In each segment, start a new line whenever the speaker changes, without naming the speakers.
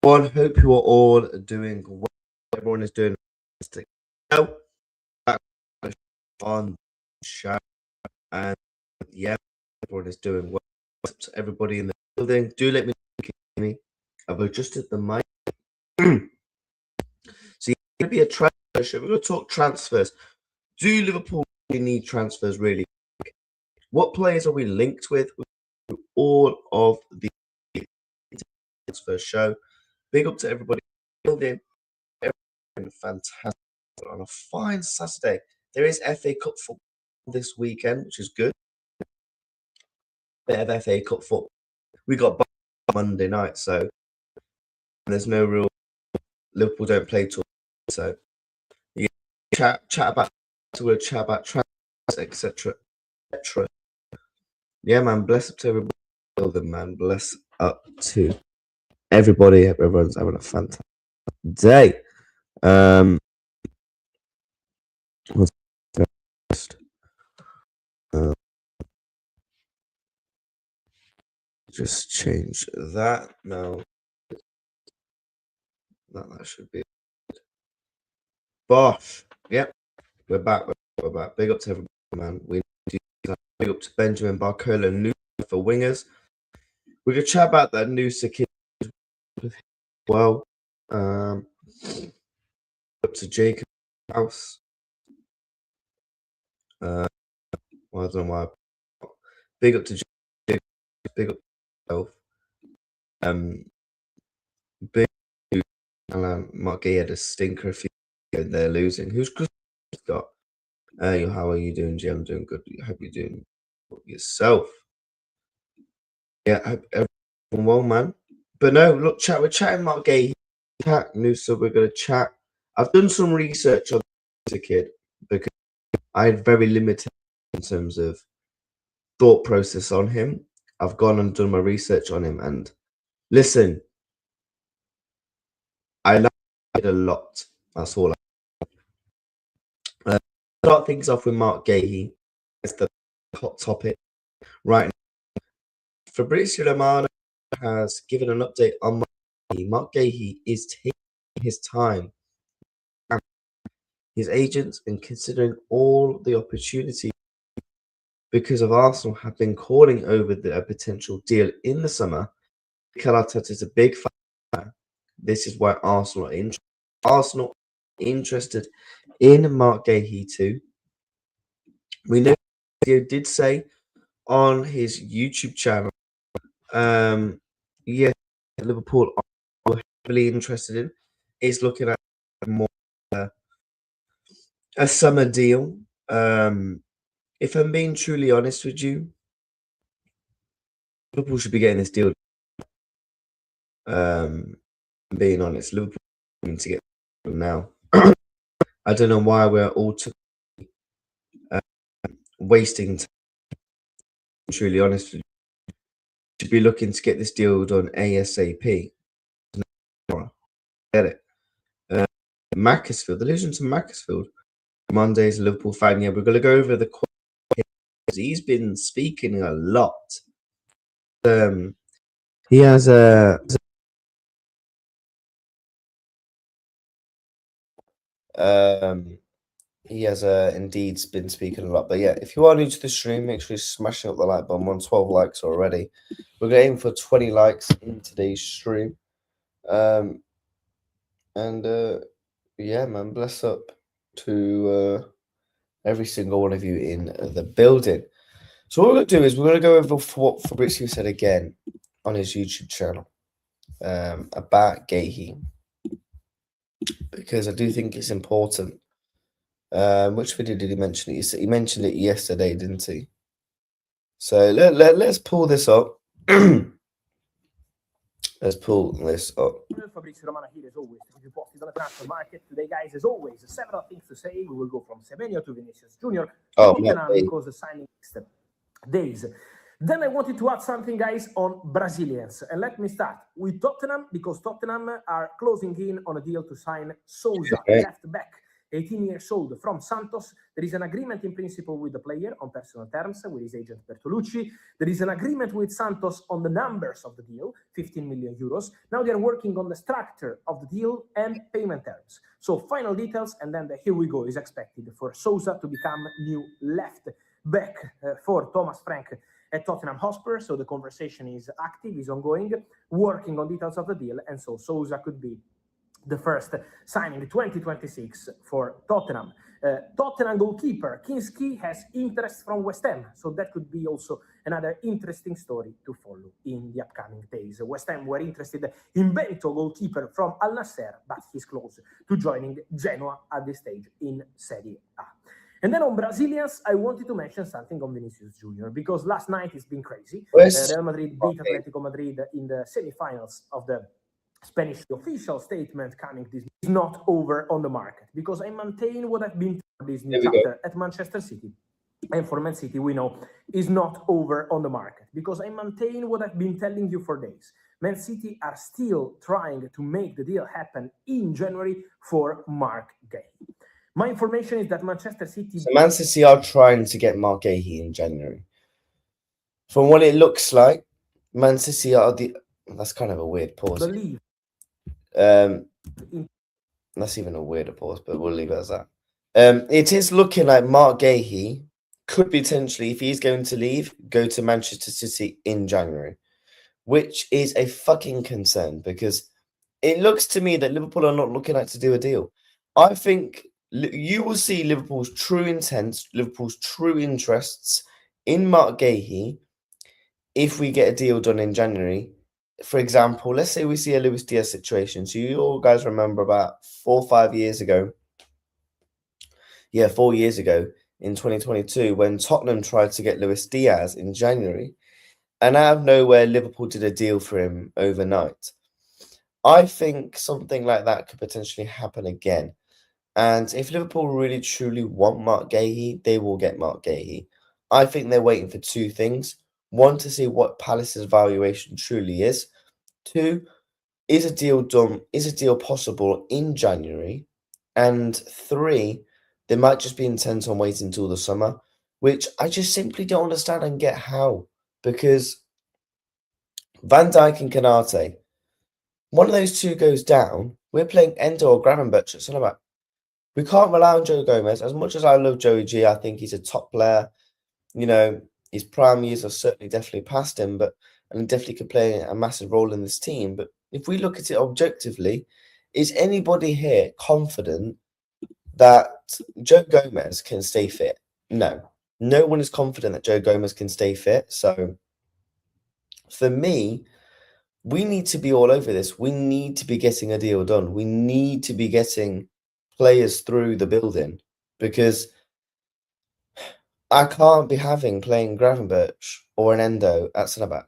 everyone. Hope you are all doing well. Everyone is doing fantastic. Now, back on the show, and yeah, everyone is doing well. To everybody in the building, do let me know if you can hear me. I've adjusted the mic. So it's going to be a transfer show. We're going to talk transfers. Do Liverpool really need transfers really? What players are we linked with? All of the transfer show. Big up to everybody building. Everything fantastic on a fine Saturday. There is FA Cup football this weekend, which is good. Bit of FA Cup football. We got Monday night, so there's no real Liverpool don't play till so. Yeah, chat about transfers, etc. Yeah, man. Bless up to everybody building, man. Bless up to everybody. Everyone's having a fantastic day. Just change that now. That should be it. Bosh. Yep, we're back. We're back. Big up to everybody, man. We do big up to Benjamin Barcola, new for wingers. We're gonna chat about that new kid as well. Up to Jacob House. Well, I don't know why. Big up to Jacob. Big up to yourself. Big Mark Guehi had a stinker if they're losing. Who's got? How are you doing, Jim? I'm doing good. I hope you're doing yourself. Yeah, I hope everyone well, man. But no, look, we're chatting Mark Guehi. New sub, we're gonna chat. I've done some research on this kid because I had very limited in terms of thought process on him. I've gone and done my research on him, and listen, I like it a lot. That's all. Start things off with Mark Guehi. It's the hot topic right now. FABRIZIO Romano has given an update on Mark Guehi. Mark Guehi is taking his time, his agents, and considering all the opportunities because of Arsenal have been calling over a potential deal in the summer. Mikel Arteta is a big fan. This is why Arsenal are interested in Mark Guehi too. We know he did say on his YouTube channel, yes, Liverpool are heavily interested in is looking at more a summer deal. If I'm being truly honest with you, Liverpool should be getting this deal. Being honest, Liverpool need to get now. I don't know why we're all wasting time. I'm truly honest with you. Should be looking to get this deal done ASAP. Get it. Macclesfield, the legend to Macclesfield. Monday's Liverpool fan. Yeah, we're going to go over the he's been speaking a lot. He has indeed been speaking a lot. But yeah, if you are new to the stream, make sure you smash up the like button. We're on 12 likes already. We're going to aim for 20 likes in today's stream. Yeah, man, bless up to every single one of you in the building. So what we're going to do is we're going to go over what Fabrizio said again on his YouTube channel about Guehi, because I do think it's important. Which video did he mention it? He mentioned it yesterday, didn't he? So let's pull this up. Let's pull this up.
Fabrizio Romano here as always to keep you posted on the transfer market. Today, guys, as always, several things to say. We will go from Semenyo to Vinicius Jr. Because the signing days. Then I wanted to add something, guys, on Brazilians. And let me start with Tottenham, because Tottenham are closing in on a deal to sign Souza, left back. 18 years old from Santos. There is an agreement in principle with the player on personal terms with his agent Bertolucci. There is an agreement with Santos on the numbers of the deal, 15 million euros. Now they are working on the structure of the deal and payment terms. So final details, and then the here we go is expected for Sousa to become new left back for Thomas Frank at Tottenham Hotspur. So the conversation is active, is ongoing, working on details of the deal, and so Sousa could be the first signing 2026 for Tottenham. Tottenham goalkeeper Kinski has interest from West Ham, so that could be also another interesting story to follow in the upcoming days. West Ham were interested in Bento, goalkeeper from Al Nassr, but he's close to joining Genoa at this stage in Serie A. And then on Brazilians, I wanted to mention something on Vinicius Jr. because last night it's been crazy. Real Madrid beat Atletico Madrid in the semi-finals of the Spanish official statement coming this is not over on the market, because I maintain what I've been told this new chapter at Manchester City and for Man City, we know, is not over on the market, because I maintain what I've been telling you for days. Man City are still trying to make the deal happen in January for Marc Guehi. My information is that Manchester City...
So Man City are trying to get Marc Guehi in January. From what it looks like, Man City are the... That's kind of a weird pause. That's even a weirder pause, but we'll leave it as that. It is looking like Marc Guehi could potentially, if he's going to leave, go to Manchester City in January, which is a fucking concern, because it looks to me that Liverpool are not looking like to do a deal. I think you will see Liverpool's true intent, Liverpool's true interests in Marc Guehi if we get a deal done in January. For example, let's say we see a Luis Diaz situation. So you all guys remember about 4 or 5 years ago. Yeah, 4 years ago in 2022 when Tottenham tried to get Luis Diaz in January. And out of nowhere, Liverpool did a deal for him overnight. I think something like that could potentially happen again. And if Liverpool really truly want Marc Guehi, they will get Marc Guehi. I think they're waiting for two things. One, to see what Palace's valuation truly is. Two, is a deal done? Is a deal possible in January? And three, they might just be intent on waiting until the summer, which I just simply don't understand and get how. Because Van Dijk and Konate, one of those two goes down, we're playing Endo or Gravenberch at centre back. We can't rely on Joe Gomez. As much as I love Joey G, I think he's a top player. You know, his prime years are certainly definitely past him, and he definitely could play a massive role in this team. But if we look at it objectively, is anybody here confident that Joe Gomez can stay fit? No. No one is confident that Joe Gomez can stay fit. So for me, we need to be all over this. We need to be getting a deal done. We need to be getting players through the building, because I can't be playing Gravenberch or an Endo at centre back.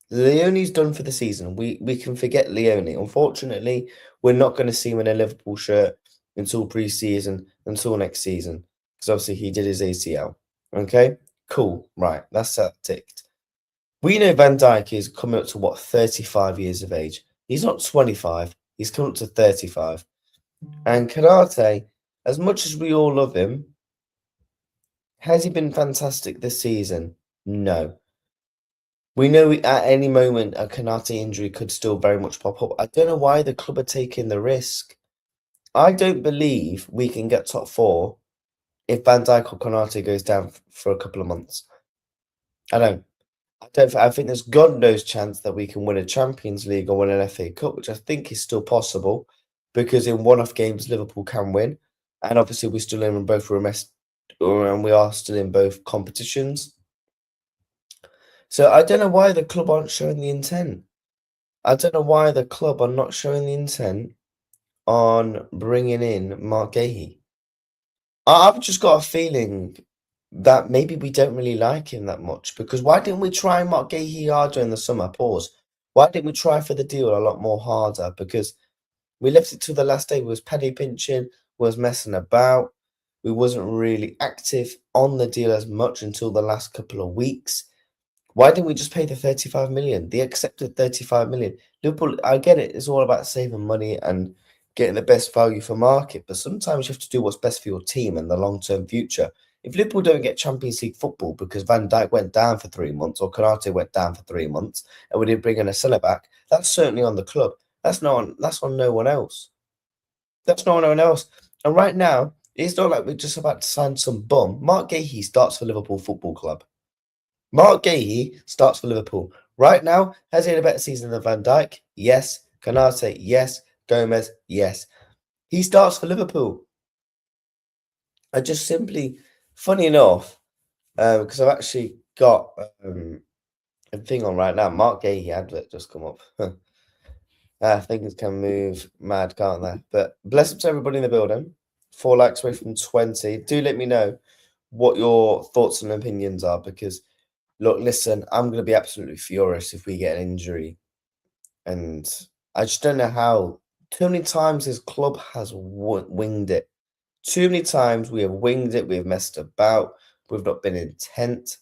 Leone's done for the season. We can forget Leone. Unfortunately, we're not going to see him in a Liverpool shirt until pre-season, until next season, because obviously he did his ACL. Okay, cool, right, that's that ticked. We know Van Dijk is coming up to, what, 35 years of age. He's not 25. He's coming up to 35. And Konate, as much as we all love him, has he been fantastic this season? No. We know at any moment a Konate injury could still very much pop up. I don't know why the club are taking the risk. I don't believe we can get top 4 if Van Dijk or Konate goes down for a couple of months. I think there's God knows chance that we can win a Champions League or win an FA Cup, which I think is still possible, because in one-off games Liverpool can win, and obviously we're still in both and we are still in both competitions. So I don't know why the club aren't showing the intent. I don't know why the club are not showing the intent on bringing in Marc Guehi. I've just got a feeling that maybe we don't really like him that much, because why didn't we try Marc Guehi hard during the summer? Pause. Why didn't we try for the deal a lot more harder? Because we left it till the last day. We was penny pinching, was messing about. We wasn't really active on the deal as much until the last couple of weeks. Why didn't we just pay the 35 million? The accepted 35 million. Liverpool, I get it. It's all about saving money and, getting the best value for market. But sometimes you have to do what's best for your team and the long-term future. If Liverpool don't get Champions League football because Van Dijk went down for 3 months or Konate went down for 3 months and we didn't bring in a centre-back, that's certainly on the club. That's on no one else. That's no one else. And right now, it's not like we're just about to sign some bum. Marc Guehi starts for Liverpool Football Club. Marc Guehi starts for Liverpool. Right now, has he had a better season than Van Dijk? Yes. Konate? Yes. Gomez? Yes. He starts for Liverpool. I just simply, funny enough, because I've actually got a thing on right now. Marc Guehi advert just come up. Things can move mad, can't they? But bless up to everybody in the building. 4 likes away from 20. Do let me know what your thoughts and opinions are, because look, listen, I'm going to be absolutely furious if we get an injury. And I just don't know how. Too many times this club has winged it. Too many times we have winged it. We've messed about. We've not been intent.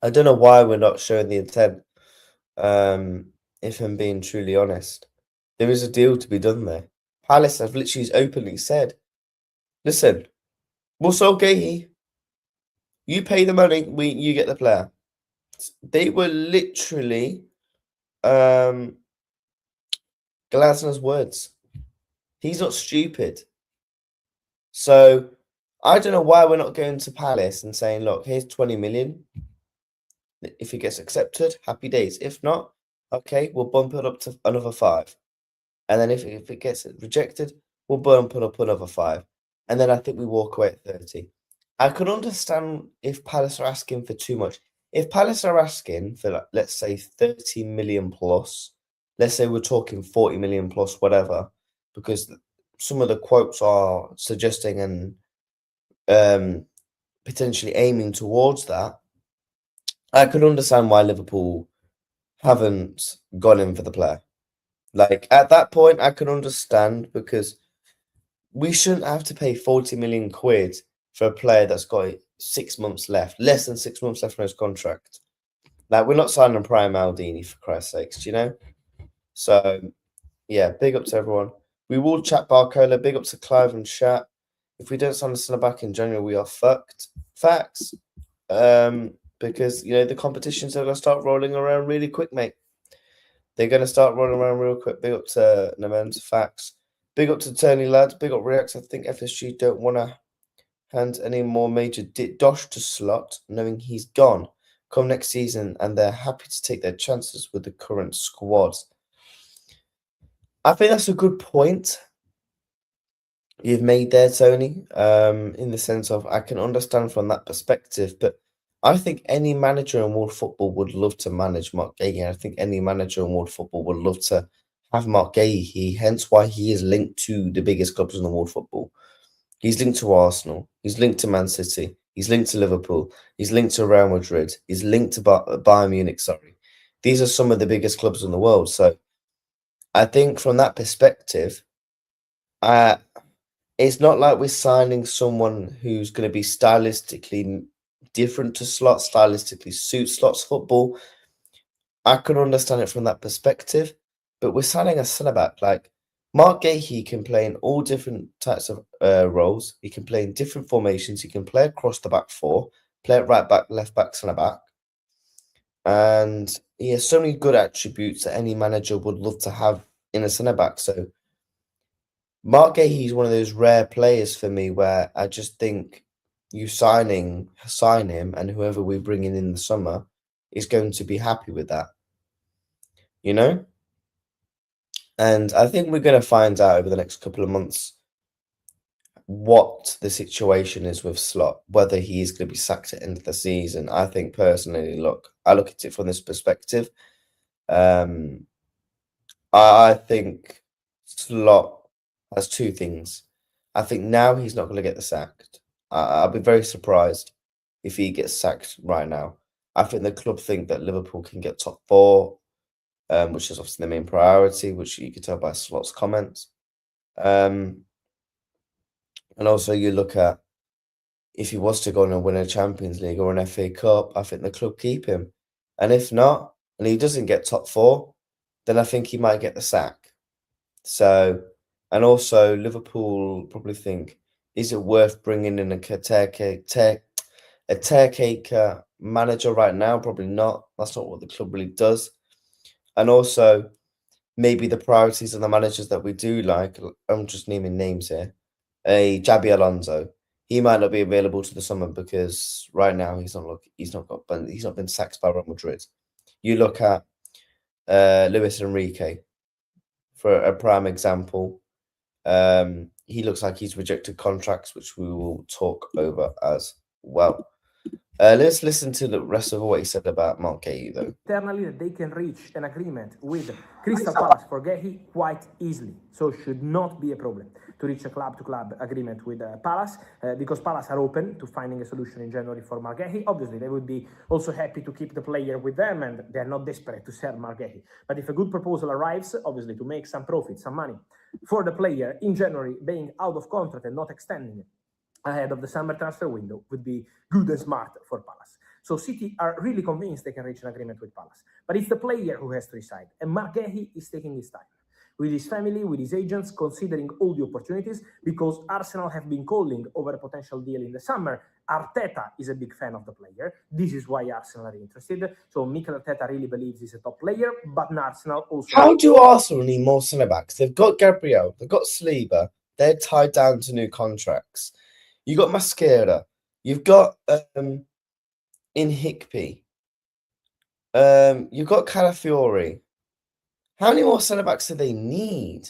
I don't know why we're not showing the intent. If I'm being truly honest, there is a deal to be done there. Palace have literally openly said, listen, we'll sell Guehi. You pay the money, you get the player. They were literally Glasner's words. He's not stupid. So I don't know why we're not going to Palace and saying, look, here's 20 million. If it gets accepted, happy days. If not, okay, we'll bump it up to another 5. And then if it gets rejected, we'll bump it up another 5. And then I think we walk away at 30. I could understand if Palace are asking for too much. If Palace are asking for, like, let's say, 30 million plus, let's say we're talking 40 million plus, whatever, because some of the quotes are suggesting and potentially aiming towards that, I could understand why Liverpool haven't gone in for the player. Like, at that point, I can understand, because we shouldn't have to pay 40 million quid for a player that's got 6 months left, less than 6 months left on his contract. Like, we're not signing Prime Maldini, for Christ's sakes, do you know? So, yeah, big up to everyone. We will chat Barcola. Big up to Clive and Chat. If we don't sign a centre back in January, we are fucked. Facts. Because, you know, the competitions are going to start rolling around really quick, mate. They're going to start rolling around real quick. Big up to Namens. Facts. Big up to Tony, lads. Big up Reacts. I think FSG don't want to hand any more major dosh to Slot, knowing he's gone come next season, and they're happy to take their chances with the current squads. I think that's a good point you've made there, Tony, in the sense of I can understand from that perspective, but I think any manager in world football would love to manage Marc Guehi. I think any manager in world football would love to have Marc Guehi, hence why he is linked to the biggest clubs in the world football. He's linked to Arsenal. He's linked to Man City. He's linked to Liverpool. He's linked to Real Madrid. He's linked to Bayern Munich, sorry. These are some of the biggest clubs in the world. So I think from that perspective, it's not like we're signing someone who's going to be stylistically different to Slot, stylistically suit Slot's football. I can understand it from that perspective, but we're signing a centre-back. Like, Marc Guehi can play in all different types of roles. He can play in different formations. He can play across the back 4, play at right back, left back, centre-back. And he has so many good attributes that any manager would love to have in a centre-back. So Marc Guehi is one of those rare players for me where I just think you sign him, and whoever we bring in the summer is going to be happy with that. You know? And I think we're going to find out over the next couple of months what the situation is with Slot, whether he is going to be sacked at the end of the season. I think personally, I look at it from this perspective. I think Slot has 2 things. I think now he's not going to get the sacked. I'll be very surprised if he gets sacked right now. I think the club think that Liverpool can get top 4, which is obviously the main priority, which you can tell by Slot's comments. And also you look at, if he was to go on and win a Champions League or an FA Cup, I think the club keep him. And if not, and he doesn't get top 4, then I think he might get the sack. So, and also Liverpool probably think, is it worth bringing in a caretaker manager right now? Probably not. That's not what the club really does. And also, maybe the priorities of the managers that we do like, I'm just naming names here. Xabi Alonso, he might not be available to the summer because right now he's not been sacked by Real Madrid. You look at Luis Enrique for a prime example. He looks like he's rejected contracts, which we will talk over as well. Let's listen to the rest of what he said about Marc Guehi, though.
Internally, that they can reach an agreement with Crystal Palace for Guehi quite easily, so should not be a problem to reach a club-to-club agreement with Palace, because Palace are open to finding a solution in January for Marc Guehi. Obviously, they would be also happy to keep the player with them, and they're not desperate to sell Marc Guehi. But if a good proposal arrives, obviously to make some profit, some money for the player in January, being out of contract and not extending it ahead of the summer transfer window would be good and smart for Palace. So City are really convinced they can reach an agreement with Palace. But it's the player who has to decide. And Marc Guehi is taking his time with his family, with his agents, considering all the opportunities, because Arsenal have been calling over a potential deal in the summer. Arteta is a big fan of the player. This is why Arsenal are interested. So Mikel Arteta really believes he's a top player, but Arsenal also...
How do Arsenal need more centre-backs? They've got Gabriel, they've got Saliba, they're tied down to new contracts. You got Mascara, you've got in Higby, you've got Calafiori. How many more centre-backs do they need?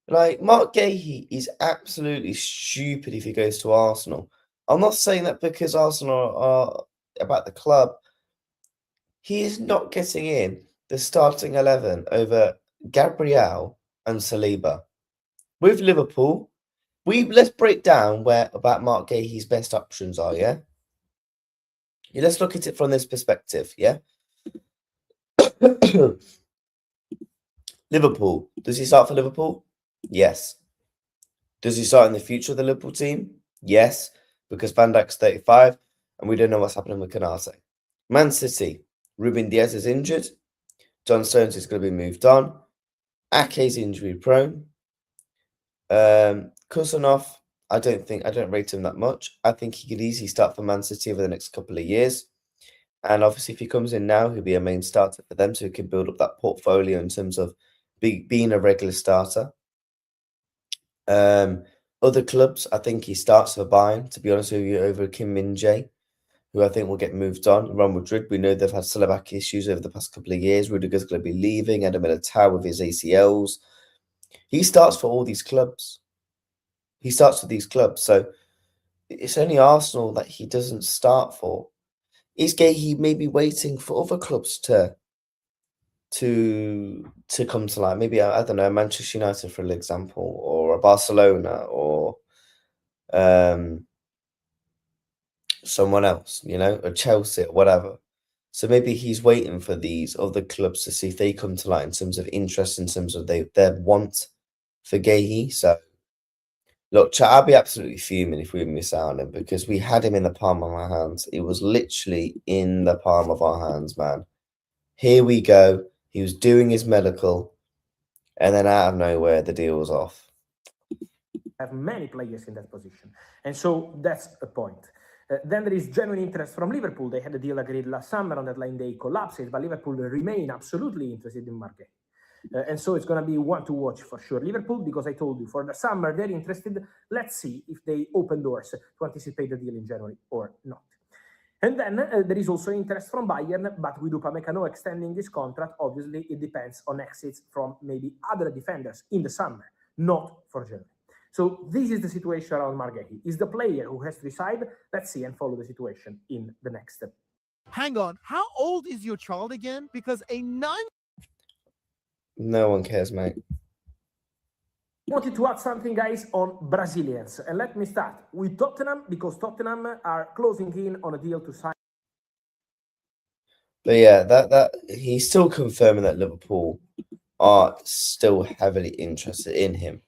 Like, Marc Guehi is absolutely stupid if he goes to Arsenal. I'm not saying that because Arsenal are about the club. He is not getting in the starting 11 over Gabriel and Saliba. With Liverpool, let's break down about Marc Guehi's best options are, yeah? Let's look at it from this perspective, yeah? Liverpool. Does he start for Liverpool? Yes. Does he start in the future of the Liverpool team? Yes, because Van Dijk's 35 and we don't know what's happening with Canate. Man City. Ruben Diaz is injured. John Stones is going to be moved on. Ake's injury prone. Kusanov, I don't rate him that much. I think he could easily start for Man City over the next couple of years. And obviously, if he comes in now, he'll be a main starter for them, so he can build up that portfolio in terms of being a regular starter. Other clubs, I think he starts for Bayern, to be honest with you, over Kim Min-jae, who I think will get moved on. Real Madrid, we know they've had centre-back issues over the past couple of years. Rudiger's going to be leaving, Adam Militao with his ACLs. He starts for all these clubs. He starts with these clubs, so it's only Arsenal that he doesn't start for. Is Guehi maybe waiting for other clubs to come to light? Maybe, I don't know, Manchester United, for example, or a Barcelona, or someone else, you know, or Chelsea, or whatever. So maybe he's waiting for these other clubs to see if they come to light in terms of interest, in terms of their want for Guehi. So, look, I'd be absolutely fuming if we miss out on him, because we had him in the palm of our hands. It was literally in the palm of our hands, man. Here we go. He was doing his medical, and then out of nowhere, the deal was off.
Have many players in that position, and so that's a point. Then there is genuine interest from Liverpool. They had a deal agreed last summer. On deadline day collapses, but Liverpool remain absolutely interested in Marc Guehi. And so it's going to be one to watch for sure. Liverpool, because I told you, for the summer, they're interested. Let's see if they open doors to anticipate the deal in January or not. And then there is also interest from Bayern, but with Upamecano extending his contract, obviously it depends on exits from maybe other defenders in the summer, not for January. So this is the situation around Marc Guehi. Is the player who has to decide. Let's see and follow the situation in the next step.
Hang on, how old is your child again? Because
No one cares, mate.
I wanted to add something, guys, on Brazilians. And let me start with Tottenham, because Tottenham are closing in on a deal to sign.
But yeah, that he's still confirming that Liverpool are still heavily interested in him.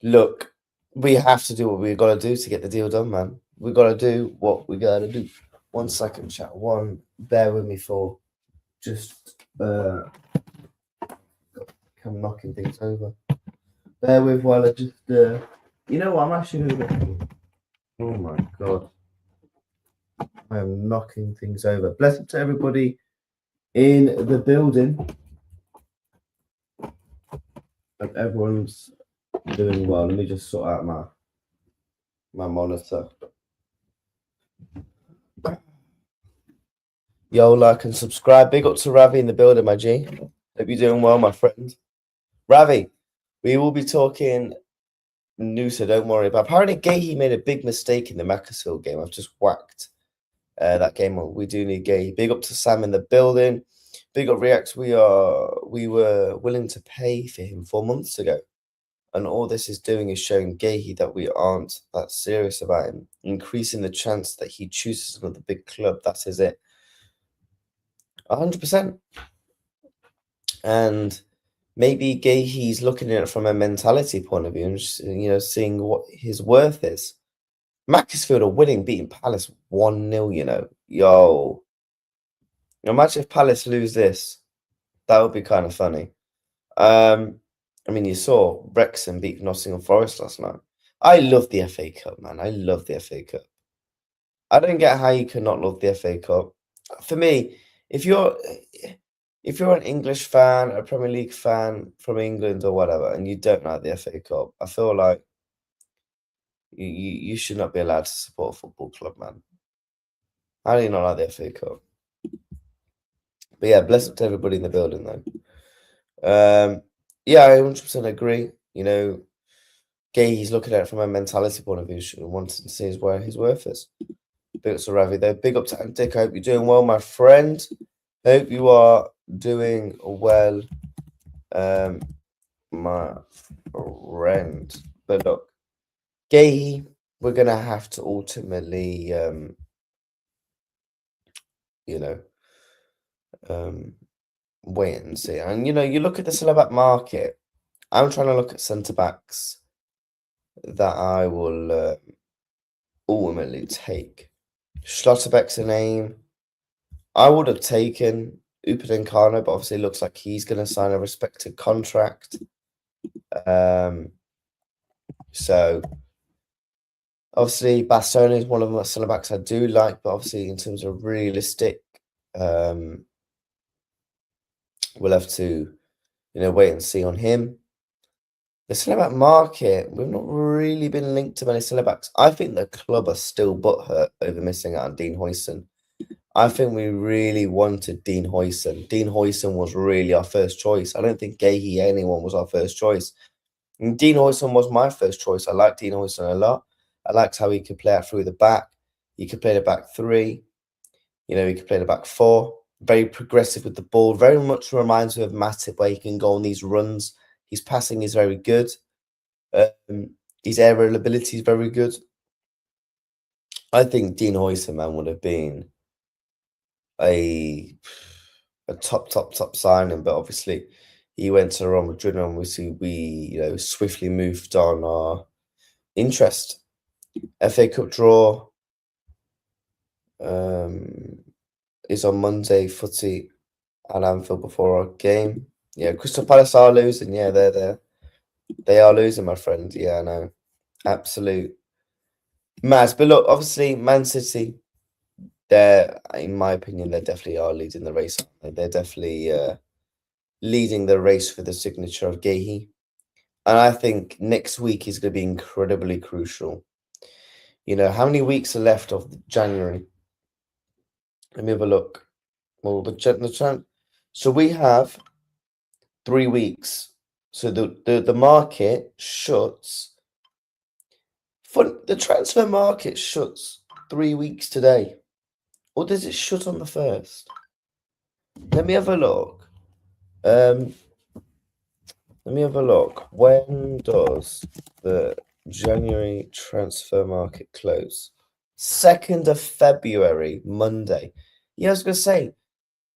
Look, we have to do what we got to do to get the deal done, man. We got to do what we got to do. 1 second, chat. Bear with me for just I'm knocking things over. Bear with while I just, you know what, I'm actually going to go. Oh my God. I am knocking things over. Bless up to everybody in the building. Hope everyone's doing well. Let me just sort out my monitor. Yo, like and subscribe. Big up to Ravi in the building, my G. Hope you're doing well, my friend. Ravi, we will be talking news, so don't worry. But apparently, Guehi made a big mistake in the Macclesfield game. I've just whacked that game on. We do need Guehi. Big up to Sam in the building. Big up React. We were willing to pay for him 4 months ago. And all this is doing is showing Guehi that we aren't that serious about him, increasing the chance that he chooses another big club. That is it. 100%. And maybe Guehi's looking at it from a mentality point of view and just, seeing what his worth is. Macclesfield are winning, beating Palace 1-0, Yo. Imagine if Palace lose this. That would be kind of funny. I mean, you saw Wrexham beat Nottingham Forest last night. I love the FA Cup, man. I love the FA Cup. I don't get how you cannot love the FA Cup. For me, if you're an English fan, a Premier League fan from England or whatever, and you don't like the FA Cup, I feel like you should not be allowed to support a football club, man. How do you not like the FA Cup? But yeah, bless up to everybody in the building, though. Yeah, I 100% agree. Guehi's looking at it from a mentality point of view, wanting to see where his worth is. Big up to Ravi there. Big up to Antic. I hope you're doing well, my friend. Hope you are doing well, my friend. But look, Guehi, we're going to have to ultimately, wait and see. And, you look at the centre-back market. I'm trying to look at centre-backs that I will ultimately take. Schlotterbeck's a name. I would have taken Upamecano, but obviously it looks like he's going to sign a respected contract. So, obviously, Bastoni is one of my centre-backs I do like, but obviously in terms of realistic, we'll have to, wait and see on him. The centre-back market, we've not really been linked to many centre-backs. I think the club are still butthurt over missing out on Dean Huijsen. I think we really wanted Dean Huijsen. Dean Huijsen was really our first choice. I don't think Guehi anyone was our first choice. And Dean Huijsen was my first choice. I liked Dean Huijsen a lot. I liked how he could play out through the back. He could play the back three. He could play the back four. Very progressive with the ball. Very much reminds me of Matip, where he can go on these runs. His passing is very good. His aerial ability is very good. I think Dean Huijsen, man, would have been a top signing, but obviously he went to Real Madrid, and we swiftly moved on our interest. FA Cup draw is on Monday. Footy at Anfield before our game. Yeah, Crystal Palace are losing. Yeah, they are losing, my friend. Yeah, I know. Absolute mad. But look, obviously, Man City, in my opinion, they definitely are leading the race. They're definitely leading the race for the signature of Guehi. And I think next week is going to be incredibly crucial. How many weeks are left of January? Let me have a look. Well, so we have 3 weeks. So the market shuts. The transfer market shuts 3 weeks today. Or does it shut on the 1st? Let me have a look. When does the January transfer market close? 2nd of February, Monday. Yeah, I was going to say,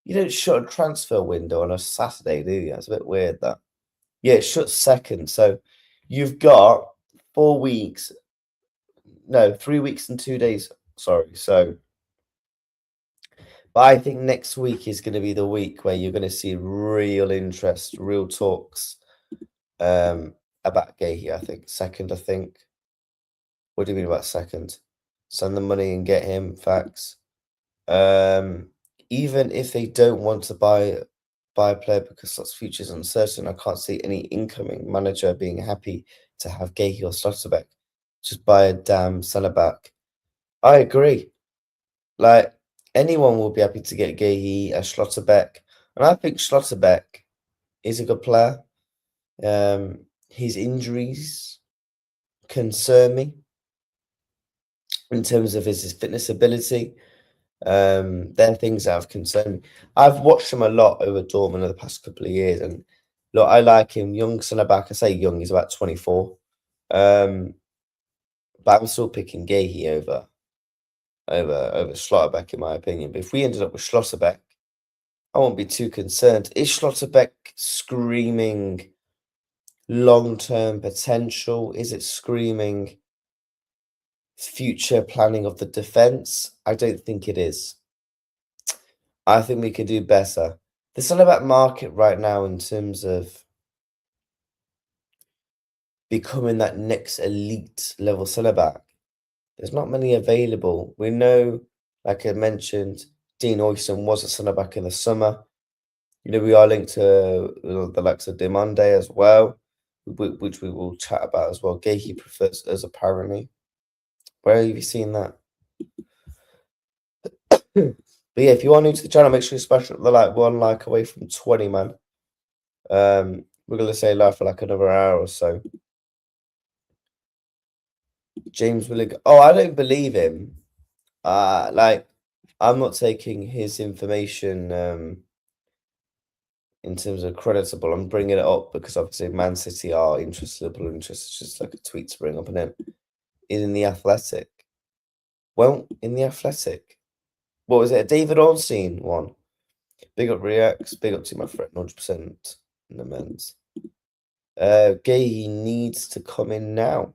you don't shut a transfer window on a Saturday, do you? It's a bit weird, that. Yeah, it shuts 2nd. So you've got 4 weeks. No, 3 weeks and 2 days. Sorry. So But I think next week is going to be the week where you're going to see real interest, real talks about Guehi. I think second. I think. What do you mean about second? Send the money and get him. Facts. Even if they don't want to buy a player because that's future's uncertain, I can't see any incoming manager being happy to have Guehi or Schlotterbeck. Just buy a damn centre back. I agree. Like, anyone will be happy to get Guehi, a Schlotterbeck. And I think Schlotterbeck is a good player. His injuries concern me in terms of his fitness ability. They're things that have concerned me. I've watched him a lot over Dortmund in the past couple of years, and look, I like him. Young centre back. I say young, he's about 24. But I'm still picking Guehi over Schlotterbeck, in my opinion. But if we ended up with Schlotterbeck, I won't be too concerned. Is Schlotterbeck screaming long-term potential? Is it screaming future planning of the defence? I don't think it is. I think we could do better. The centre-back market right now, in terms of becoming that next elite level centre-back, there's not many available. We know, like I mentioned, Dean Oyston was a centre-back in the summer. You know, we are linked to the likes of Demande as well, which we will chat about as well. Guehi prefers us, apparently. Where have you seen that? But yeah, if you are new to the channel, make sure you smash the one like away from 20, man. We're going to stay live for like another hour or so. James Willig. Oh, I don't believe him. Like, I'm not taking his information in terms of creditable. I'm bringing it up because obviously Man City are interested. Liverpool interested. It's just like a tweet to bring up. And then in the Athletic. Well, in the Athletic. What was it? A David Ornstein one. Big up Reacts. Big up to my friend, 100% in the men's. Guehi needs to come in now.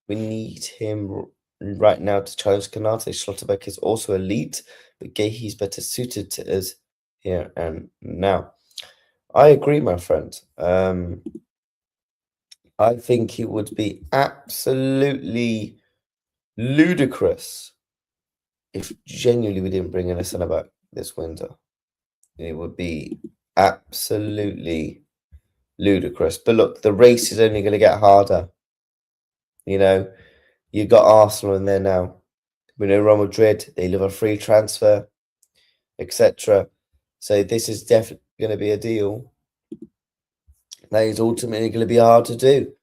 We need him right now to challenge Konate. Schlotterbeck is also elite, but Guehi's better suited to us here and now. I agree, my friend. I think it would be absolutely ludicrous if genuinely we didn't bring in a centre back this winter. It would be absolutely ludicrous. But look, the race is only going to get harder. You know, you got Arsenal in there now. We know Real Madrid, they love a free transfer, etc. So this is definitely going to be a deal that is ultimately going to be hard to do.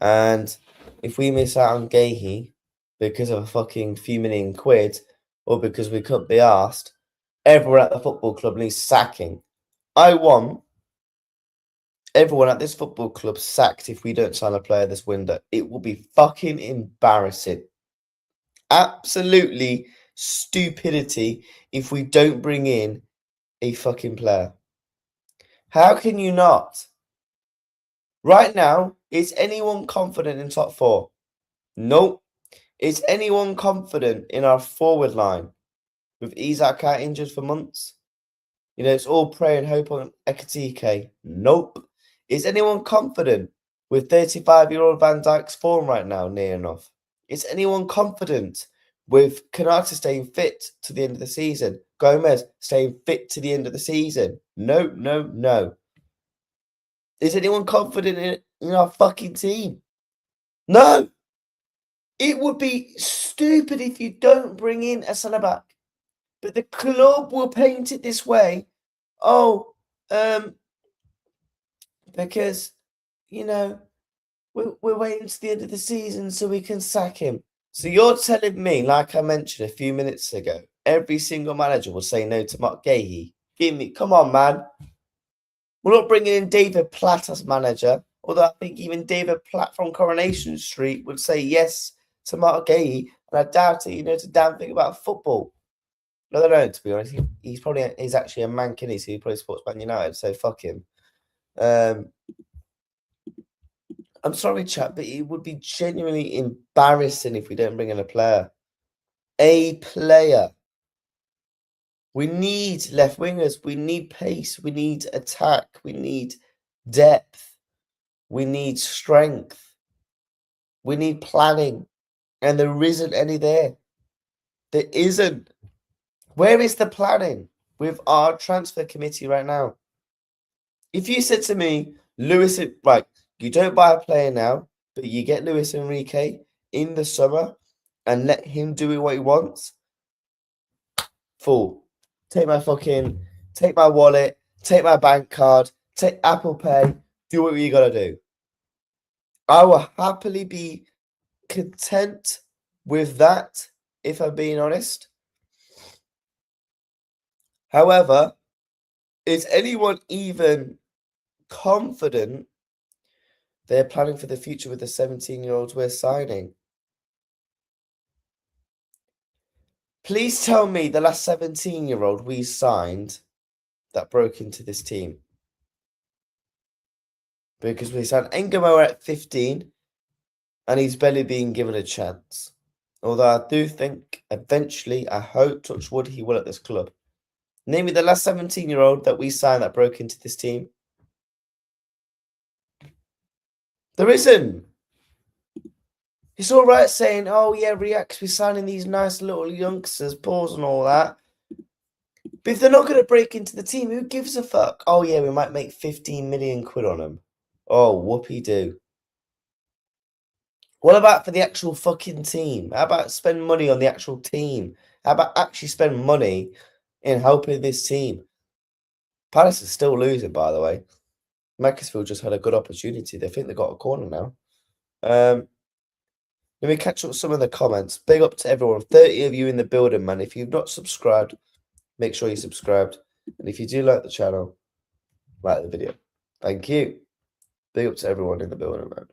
And if we miss out on Guehi because of a fucking few million quid, or because we couldn't be asked, everyone at the football club needs sacking. I want everyone at this football club sacked if we don't sign a player this window. It will be fucking embarrassing. Absolutely stupidity if we don't bring in a fucking player. How can you not? Right now, is anyone confident in top four? Nope. Is anyone confident in our forward line with Isak out injured for months? You know, it's all pray and hope on Ekatike. Nope. Is anyone confident with 35-year-old Van Dijk's form right now, near enough? Is anyone confident with Konate staying fit to the end of the season? Gomez staying fit to the end of the season? No, no, no. Is anyone confident in our fucking team? No. It would be stupid if you don't bring in a centre-back. But the club will paint it this way. Oh, because, you know, we're waiting to the end of the season so we can sack him. So you're telling me, like I mentioned a few minutes ago, every single manager will say no to Marc Guehi. Come on, man. We're not bringing in David Platt as manager, although I think even David Platt from Coronation Street would say yes to Marc Guehi, and I doubt it. He knows a damn thing about football. No, I don't know, to be honest. He's actually a man, so he probably supports Man United, so fuck him. I'm sorry, chat, but it would be genuinely embarrassing if we don't bring in a player. A player. We need left wingers. We need pace. We need attack. We need depth. We need strength. We need planning. And there isn't any there. There isn't. Where is the planning with our transfer committee right now? If you said to me, Luis, right, you don't buy a player now, but you get Luis Enrique in the summer and let him do what he wants, fool. Take my wallet, take my bank card, take Apple Pay, do what you gotta do. I will happily be content with that, if I'm being honest. However, is anyone even confident they're planning for the future with the 17-year-olds we're signing? Please tell me the last 17-year-old we signed that broke into this team. Because we signed Engamo at 15 and he's barely being given a chance. Although I do think eventually, I hope, touch wood, he will at this club. Name me the last 17-year-old that we signed that broke into this team. There isn't. It's all right saying, oh yeah, React's, we're signing these nice little youngsters, pause and all that. But if they're not going to break into the team, who gives a fuck? Oh yeah, we might make 15 million quid on them. Oh, whoopee-doo. What about for the actual fucking team? How about spend money on the actual team? How about actually spend money in helping this team? Palace is still losing, by the way. Macclesfield just had a good opportunity. They think they got a corner now. Let me catch up with some of the comments. Big up to everyone. 30 of you in the building, man. If you've not subscribed, make sure you subscribed. And if you do like the channel, like the video. Thank you. Big up to everyone in the building, man.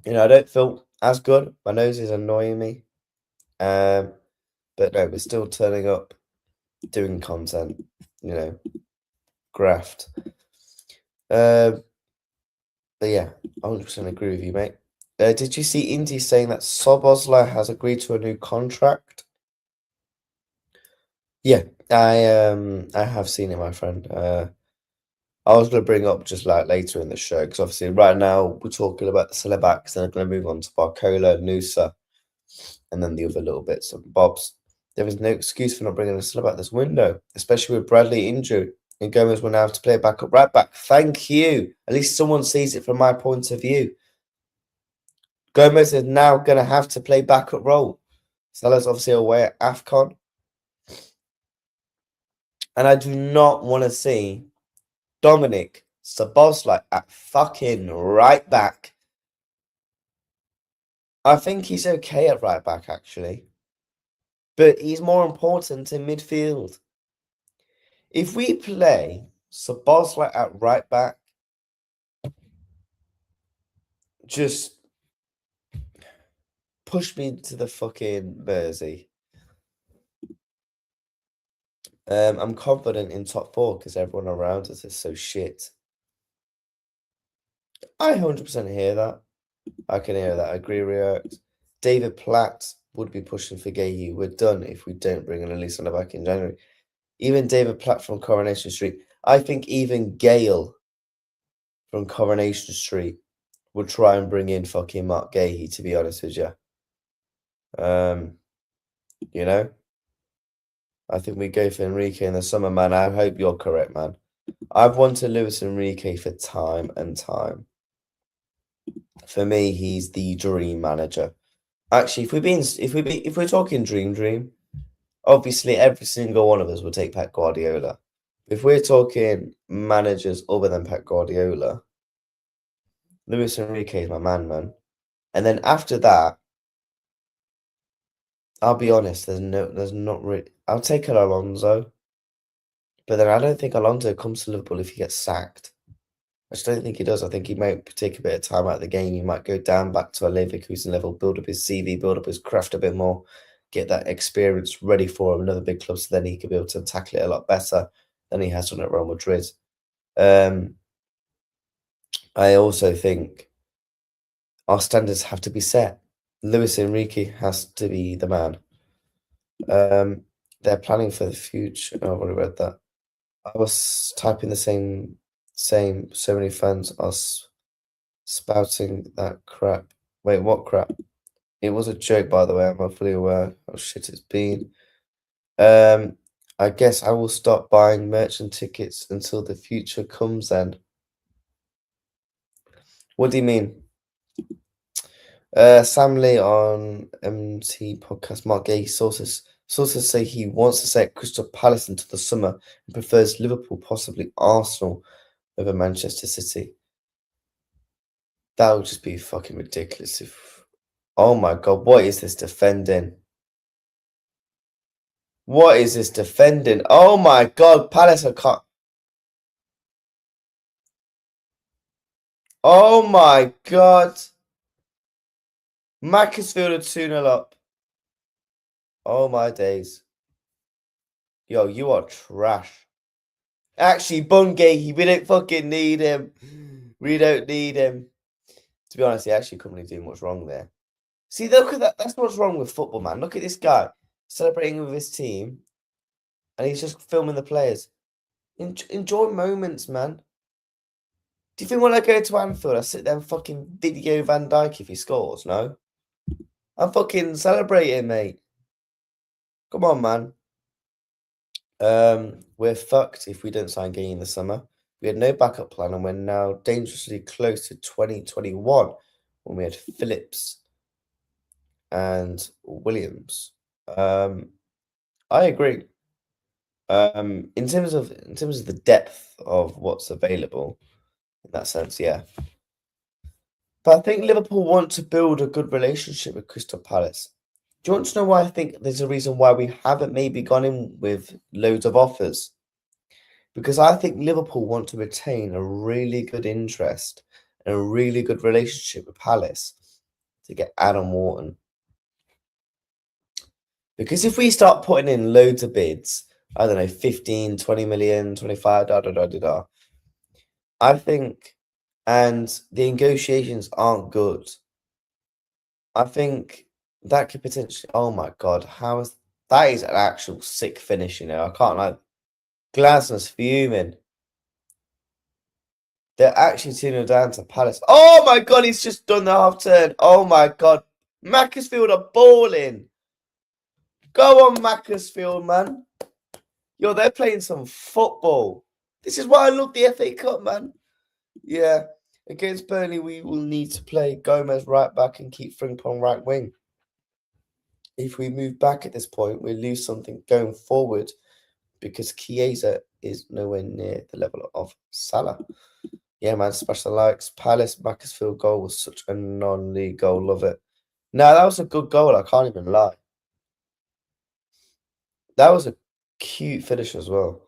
You know, I don't feel as good. My nose is annoying me. But no, we're still turning up, doing content, you know, graft. But yeah, 100% agree with you, mate. Did you see Indy saying that Szoboszlai has agreed to a new contract? Yeah, I have seen it, my friend. I was going to bring up just like later in the show, because obviously right now we're talking about the centre backs, and I'm going to move on to Barcola, Nusa, and then the other little bits and bobs. There is no excuse for not bringing a centre back this window, especially with Bradley injured, and Gomez will now have to play backup right back. Thank you. At least someone sees it from my point of view. Gomez is now going to have to play backup role. Salah's obviously away at AFCON. And I do not want to see Dominic Szoboszlai at fucking right back. I think he's okay at right back, actually. But he's more important in midfield. If we play Szoboszlai at right back, just push me to the fucking Mersey. I'm confident in top 4 because everyone around us is so shit. I 100% hear that. I can hear that. I agree, React. David Platt would be pushing for Guehi. We're done if we don't bring an Elise on the back in January. Even David Platt from Coronation Street. I think even Gale from Coronation Street would try and bring in fucking Marc Guehi, to be honest with you. You know? I think we go for Enrique in the summer, man. I hope you're correct, man. I've wanted Luis Enrique for time and time. For me, he's the dream manager. Actually, if we're talking dream, obviously every single one of us would take Pep Guardiola. If we're talking managers other than Pep Guardiola, Luis Enrique is my man. And then after that, I'll be honest, there's not really. I'll take an Alonso, but then I don't think Alonso comes to Liverpool if he gets sacked. I just don't think he does. I think he might take a bit of time out of the game. He might go down back to a Leverkusen level, build up his CV, build up his craft a bit more, get that experience ready for another big club, so then he could be able to tackle it a lot better than he has done at Real Madrid. I also think our standards have to be set. Luis Enrique has to be the man. They're planning for the future. Oh, I've already read that. I was typing the same. So many fans are spouting that crap. Wait, what crap? It was a joke, by the way. I'm fully aware how shit it's been. I guess I will stop buying merchant tickets until the future comes then. What do you mean? Sam Lee on MT podcast, Mark Guehi sources say he wants to stay at Crystal Palace until the summer and prefers Liverpool, possibly Arsenal, over Manchester City. That would just be fucking ridiculous if... Oh my god, what is this defending? What is this defending? Oh my god, Palace, I can't... Oh my god. Macclesfield are 2-0 up. Oh my days. Yo, you are trash. Actually, Bungay, we don't fucking need him. We don't need him. To be honest, he actually couldn't really do much wrong there. See, look at that. That's what's wrong with football, man. Look at this guy celebrating with his team. And he's just filming the players. Enjoy moments, man. Do you think when I go to Anfield, I sit there and fucking video Van Dijk if he scores? No. I'm fucking celebrating, mate. Come on, man. We're fucked if we don't sign Guehi in the summer. We had no backup plan, and we're now dangerously close to 2021 when we had Phillips and Williams. I agree. In terms of the depth of what's available, in that sense, yeah. But I think Liverpool want to build a good relationship with Crystal Palace. Do you want to know why I think there's a reason why we haven't maybe gone in with loads of offers? Because I think Liverpool want to retain a really good interest and a really good relationship with Palace to get Adam Wharton. Because if we start putting in loads of bids, I don't know, 15, 20 million, 25, I think, and the negotiations aren't good, I think that could potentially, oh my god, that is an actual sick finish, you know. I can't like Glasner's fuming. They're actually 2-0 down to Palace. Oh my god, he's just done the half turn. Oh my god. Macclesfield are balling. Go on, Macclesfield, man. Yo, they're playing some football. This is why I love the FA Cup, man. Yeah. Against Burnley, we will need to play Gomez right back and keep Frimpong right wing. If we move back at this point, we lose something going forward because Chiesa is nowhere near the level of Salah. Yeah, man, smash the likes. Palace Macclesfield goal was such a non-league goal. Love it. No, that was a good goal. I can't even lie. That was a cute finish as well.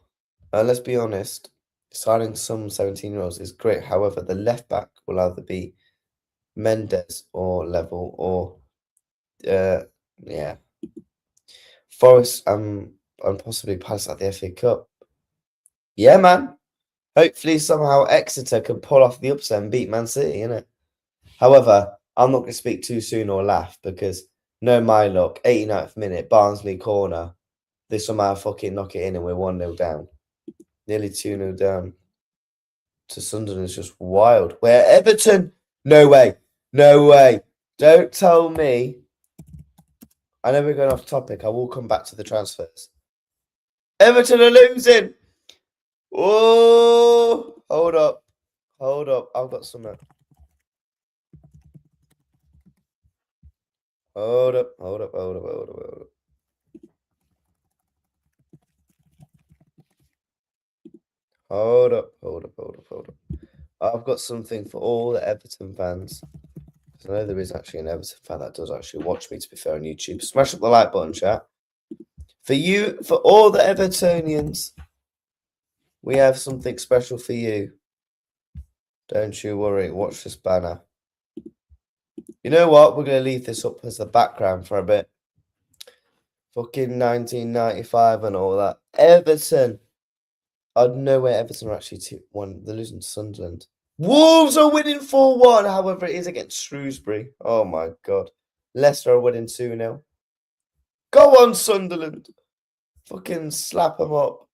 Let's be honest. Signing some 17-year-olds is great. However, the left back will either be Mendes or Level or yeah, Forest and possibly Palace at the FA Cup. Yeah, man. Hopefully somehow Exeter can pull off the upset and beat Man City, innit? However, I'm not going to speak too soon or laugh because no my luck, 89th minute, Barnsley corner. They somehow fucking knock it in and we're 1-0 down. Nearly 2-0 down to Sunderland is just wild. Where Everton? No way. No way. Don't tell me. I know we're going off topic. I will come back to the transfers. Everton are losing. Oh, hold up. Hold up. I've got something. Hold up. Hold up. Hold up. Hold up. Hold up. Hold up. Hold up. Hold up. Hold up. I've got something for all the Everton fans. I know there is actually an Everton fan that does actually watch me, to be fair, on YouTube. Smash up the like button, chat. For you, for all the Evertonians, we have something special for you. Don't you worry. Watch this banner. You know what? We're going to leave this up as the background for a bit. Fucking 1995 and all that. Everton. I know where Everton are actually 2-1. They're losing to Sunderland. Wolves are winning 4-1. However, it is against Shrewsbury. Oh my god. Leicester are winning 2-0. Go on, Sunderland. Fucking slap him up.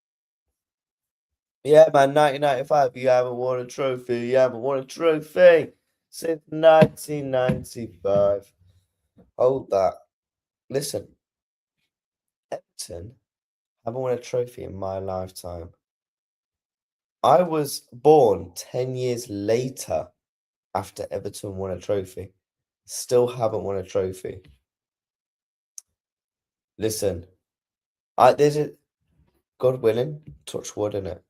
Yeah, man, 1995, you haven't won a trophy. You haven't won a trophy since 1995. Hold that. Listen, Everton haven't won a trophy in my lifetime. I was born 10 years later after Everton won a trophy. Still haven't won a trophy. Listen, there's a, God willing, touch wood, innit?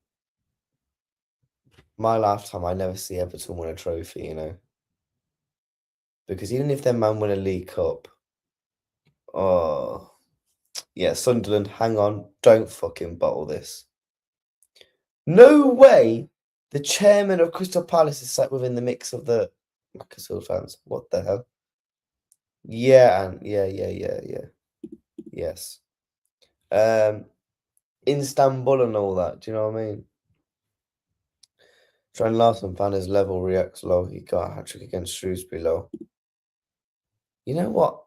My lifetime, I never see Everton win a trophy, you know? Because even if their man win a League Cup, oh, yeah, Sunderland, hang on, don't fucking bottle this. No way the chairman of Crystal Palace is sat within the mix of the Macclesfield fans. What the hell? Yeah, and yeah. Yes. Istanbul and all that, do you know what I mean? Strand Larson fan his level reacts low. He got a hat-trick against Shrewsbury low. You know what?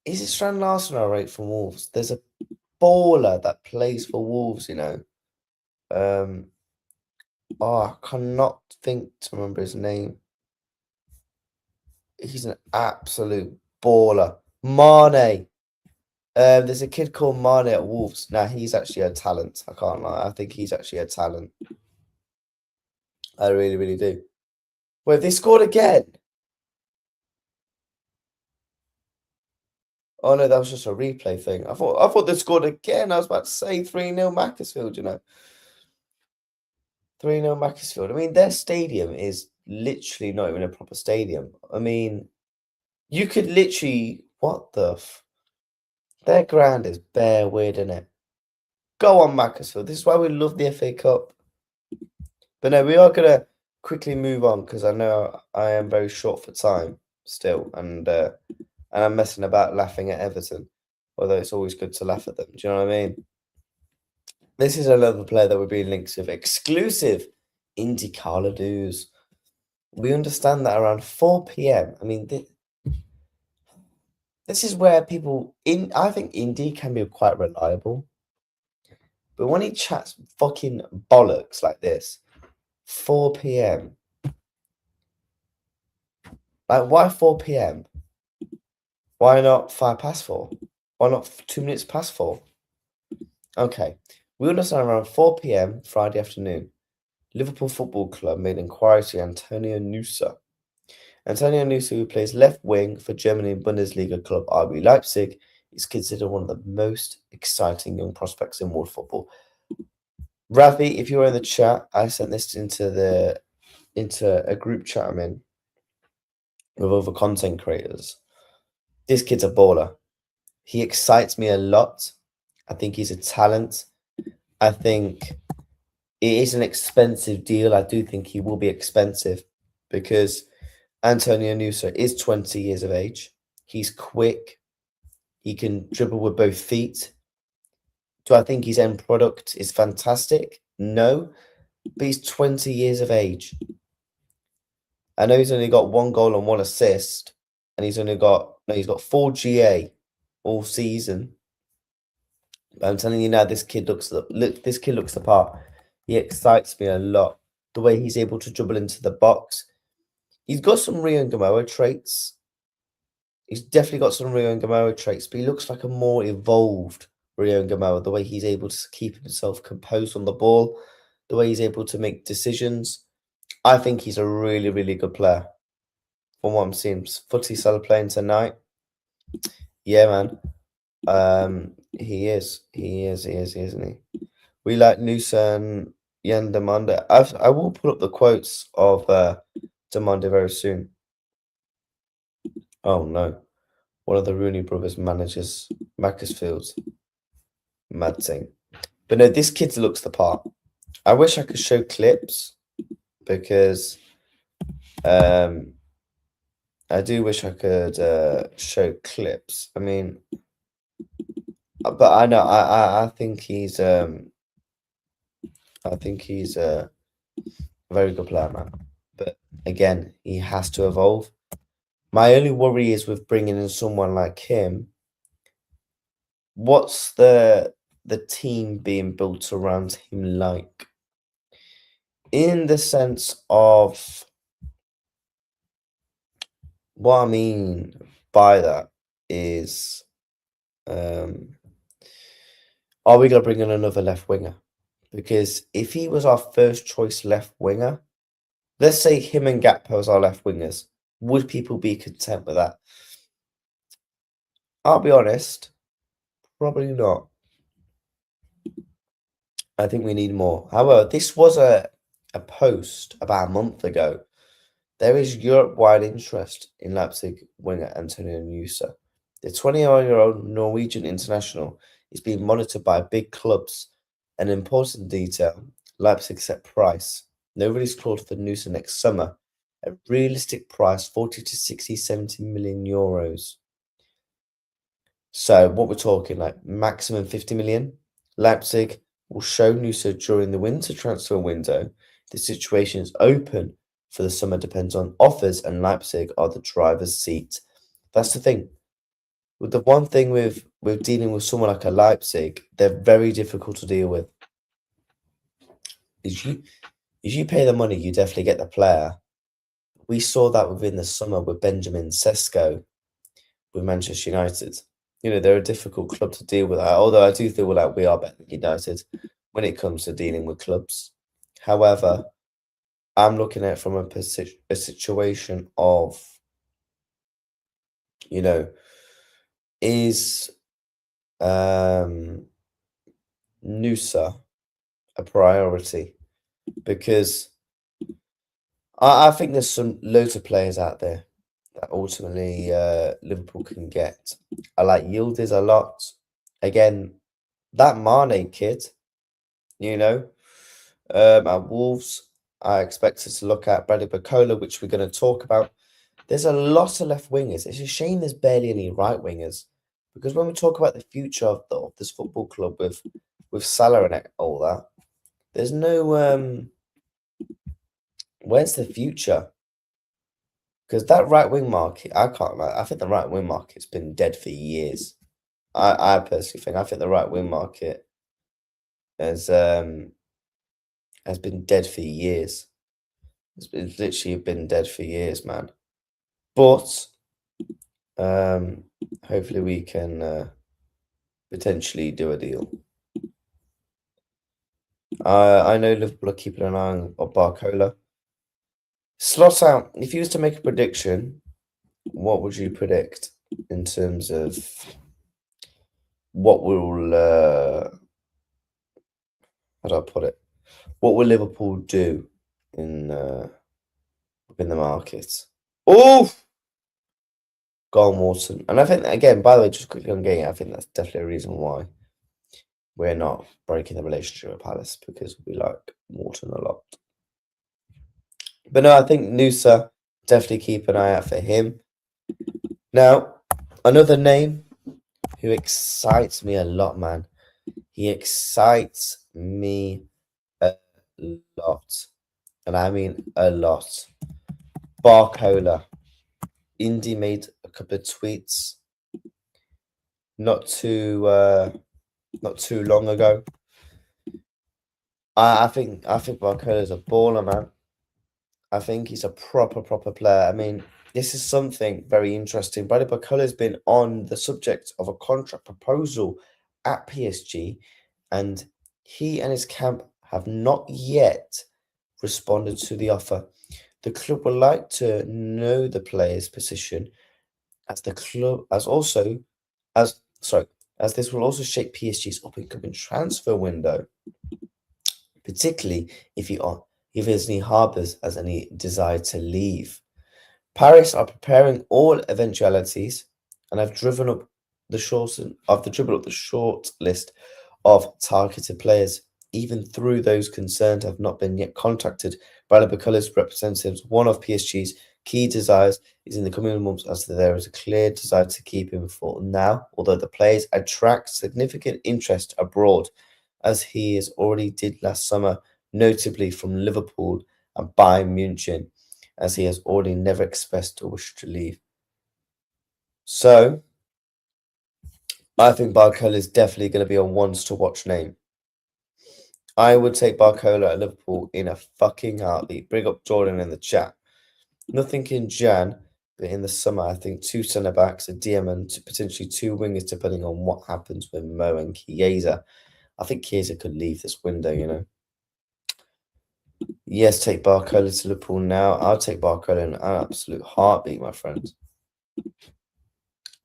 Is it Strand Larson I rate from Wolves? There's a baller that plays for Wolves, you know. Oh, I cannot think to remember his name. He's an absolute baller. Mane. There's a kid called Mane at Wolves. Now, he's actually a talent. I can't lie. I think he's actually a talent. I really, really do. Wait, they scored again. Oh no, that was just a replay thing. I thought they scored again. I was about to say 3-0 Macclesfield, you know. 3-0 Macclesfield. I mean, their stadium is literally not even a proper stadium. I mean, you could literally, what the their ground is bare weird, innit? Go on, Macclesfield. This is why we love the FA Cup. But no, we are gonna quickly move on because I know I am very short for time still, and I'm messing about laughing at Everton, although it's always good to laugh at them. Do you know what I mean? This is another player that we're being linked with. Exclusive IndyCar news. We understand that around 4 p.m. I mean, this is where people I think Indy can be quite reliable, but when he chats fucking bollocks like this, 4 p.m. Like, why 4 p.m.? Why not 4:05? Why not 2 minutes past 4? Okay. We understand around 4 p.m. Friday afternoon, Liverpool Football Club made inquiry to Antonio Nusa. Antonio Nusa, who plays left wing for Germany Bundesliga club RB Leipzig, is considered one of the most exciting young prospects in world football. Ravi, if you were in the chat, I sent this into a group chat I'm in with other content creators. This kid's a baller. He excites me a lot. I think he's a talent. I think it is an expensive deal. I do think he will be expensive because Antonio Nusa is 20 years of age. He's quick. He can dribble with both feet. Do I think his end product is fantastic? No, but he's 20 years of age. I know he's only got 1 goal and 1 assist, and he's got 4 GA all season. But I'm telling you now, this kid looks the part. He excites me a lot. The way he's able to dribble into the box. He's got some Rio and Gamoa traits. He's definitely got some Rio and Gamoa traits, but he looks like a more evolved Rio and Gamoa. The way he's able to keep himself composed on the ball, the way he's able to make decisions. I think he's a really, really good player. From what I'm seeing, Footy Cell playing tonight. Yeah, man. He is, isn't he? We like Nusa and Yan Demanda. I will put up the quotes of Demanda very soon. Oh no. One of the Rooney brothers manages Macclesfield's mad thing. But no, this kid looks the part. I wish I could show clips because I do wish I could show clips. I mean, but I know I think he's a very good player, man. But again, he has to evolve. My only worry is with bringing in someone like him. What's the the team being built around him like? In the sense of, what I mean by that is, are we going to bring in another left winger? Because if he was our first choice left winger, let's say him and Gakpo as our left wingers, would people be content with that? I'll be honest, probably not. I think we need more. However, this was a post about a month ago. There is Europe-wide interest in Leipzig winger Antonio Nusa. The 21-year-old Norwegian international is being monitored by big clubs. An important detail, Leipzig set price. Nobody's called for Nusa next summer. A realistic price, 40 to 60, 70 million euros. So what we're talking, like maximum 50 million. Leipzig will show Nusa during the winter transfer window. The situation is open for the summer, depends on offers, and Leipzig are the driver's seat. That's the thing. With the one thing with dealing with someone like a Leipzig, they're very difficult to deal with. If you pay the money, you definitely get the player. We saw that within the summer with Benjamin Sesko with Manchester United. You know, they're a difficult club to deal with. Although I do feel like we are better than United when it comes to dealing with clubs. However, I'm looking at it from a situation of, you know, is Nusa a priority? Because I think there's loads of players out there that ultimately Liverpool can get. I like Yildiz a lot. Again, that Mane kid, you know, at Wolves, I expect us to look at Bradley Barcola, which we're going to talk about. There's a lot of left wingers. It's a shame there's barely any right wingers, because when we talk about the future of this football club with Salah and all that, there's no where's the future? Because that right wing market, I think the right wing market's been dead for years. I personally think the right wing market has been dead for years. It's literally been dead for years, man. But hopefully we can potentially do a deal. I know Liverpool are keeping an eye on Barcola. Slot out. If you was to make a prediction, what would you predict in terms of what will how do I put it? What will Liverpool do in the market? Oh, Gone Morton. And I think, again, by the way, just quickly on Guehi, I think that's definitely a reason why we're not breaking the relationship with Palace, because we like Morton a lot. But no, I think Nusa, definitely keep an eye out for him. Now, another name who excites me a lot, man. He excites me a lot. And I mean a lot. Barcola. Indy made a couple of tweets not too long ago. I think Barcola's a baller, man. I think he's a proper player. I mean, this is something very interesting. Bradley Barcola has been on the subject of a contract proposal at PSG, and he and his camp have not yet responded to the offer. The club would like to know the player's position, as this will also shape PSG's up-and-coming transfer window, particularly if he harbours as any desire to leave. Paris are preparing all eventualities and have driven up the short list of targeted players. Even through those concerned have not been yet contacted. Bradley Barcola's representatives, one of PSG's key desires is in the coming months, as there is a clear desire to keep him for now, although the players attract significant interest abroad, as he has already did last summer, notably from Liverpool and Bayern Munich, as he has already never expressed a wish to leave. So, I think Barcola is definitely going to be a once-to-watch name. I would take Barcola at Liverpool in a fucking heartbeat. Bring up Jordan in the chat. Nothing in Jan, but in the summer, I think 2 centre-backs, a DM, and potentially 2 wingers, depending on what happens with Mo and Chiesa. I think Chiesa could leave this window, you know. Yes, take Barcola to Liverpool now. I'll take Barcola in an absolute heartbeat, my friend.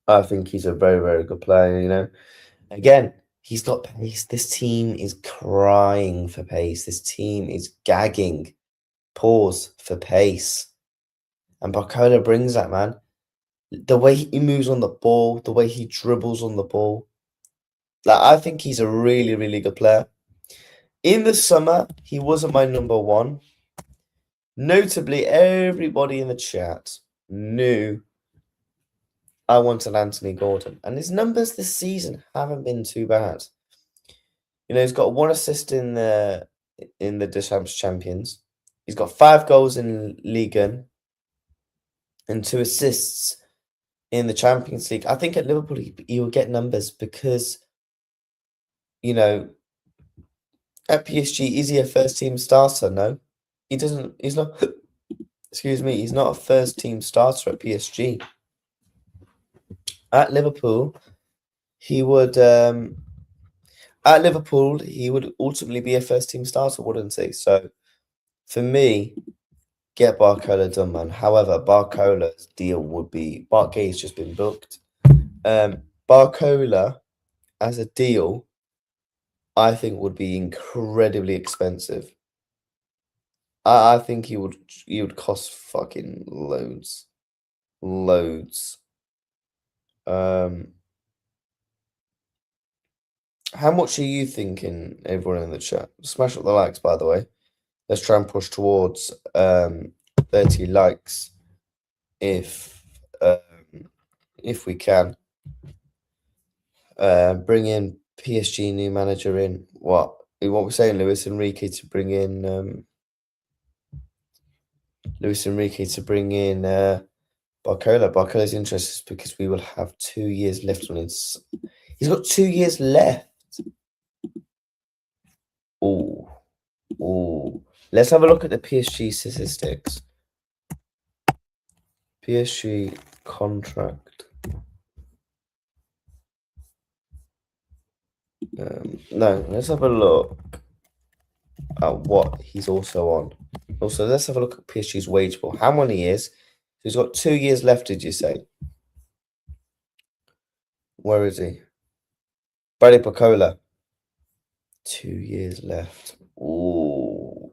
I think he's a very, very good player, you know. Again, he's got pace. This team is crying for pace. This team is gagging. Pause for pace. And Barcola brings that, man. The way he moves on the ball, the way he dribbles on the ball. Like, I think he's a really, really good player. In the summer, he wasn't my number 1. Notably, everybody in the chat knew I wanted Anthony Gordon. And his numbers this season haven't been too bad. You know, he's got 1 assist in the Deschamps Champions. He's got 5 goals in Ligue 1 and 2 assists in the Champions League. I think at Liverpool he will get numbers because, you know, at PSG, is he a first-team starter? No. He doesn't. He's not. Excuse me. He's not a first-team starter at PSG. At Liverpool, he would. At Liverpool, he would ultimately be a first-team starter, wouldn't he? So, for me, get Barcola done, man. However, Barcola's deal would be Barkey's just been booked. Barcola as a deal, I think would be incredibly expensive. I think he would cost fucking loads. How much are you thinking, everyone in the chat? Smash up the likes, by the way. Let's try and push towards 30 likes if we can. Bring in PSG new manager in. What we're saying, Luis Enrique to bring in Barcola. Barcola's interested because we will have 2 years left on his. He's got 2 years left. Oh. Let's have a look at the PSG statistics. PSG contract. No, let's have a look at what he's also on. Also, let's have a look at PSG's wage bill. How many years? He's got 2 years left, did you say? Where is he? Bradley Barcola. 2 years left. Ooh.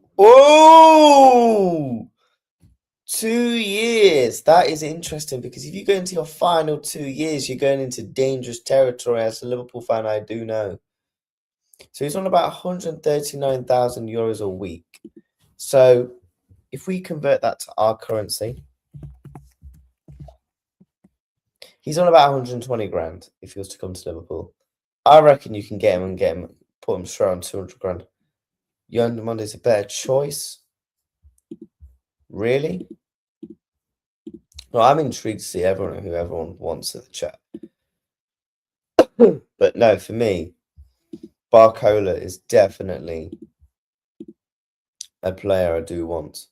2 years. That is interesting because if you go into your final 2 years, you're going into dangerous territory. As a Liverpool fan, I do know. So he's on about 139,000 euros a week. So if we convert that to our currency, he's on about 120 grand if he was to come to Liverpool. I reckon you can get him, put him straight on 200 grand. Young Monday's a better choice. Really? Well, I'm intrigued to see who everyone wants in the chat. But no, for me, Barcola is definitely a player I do want.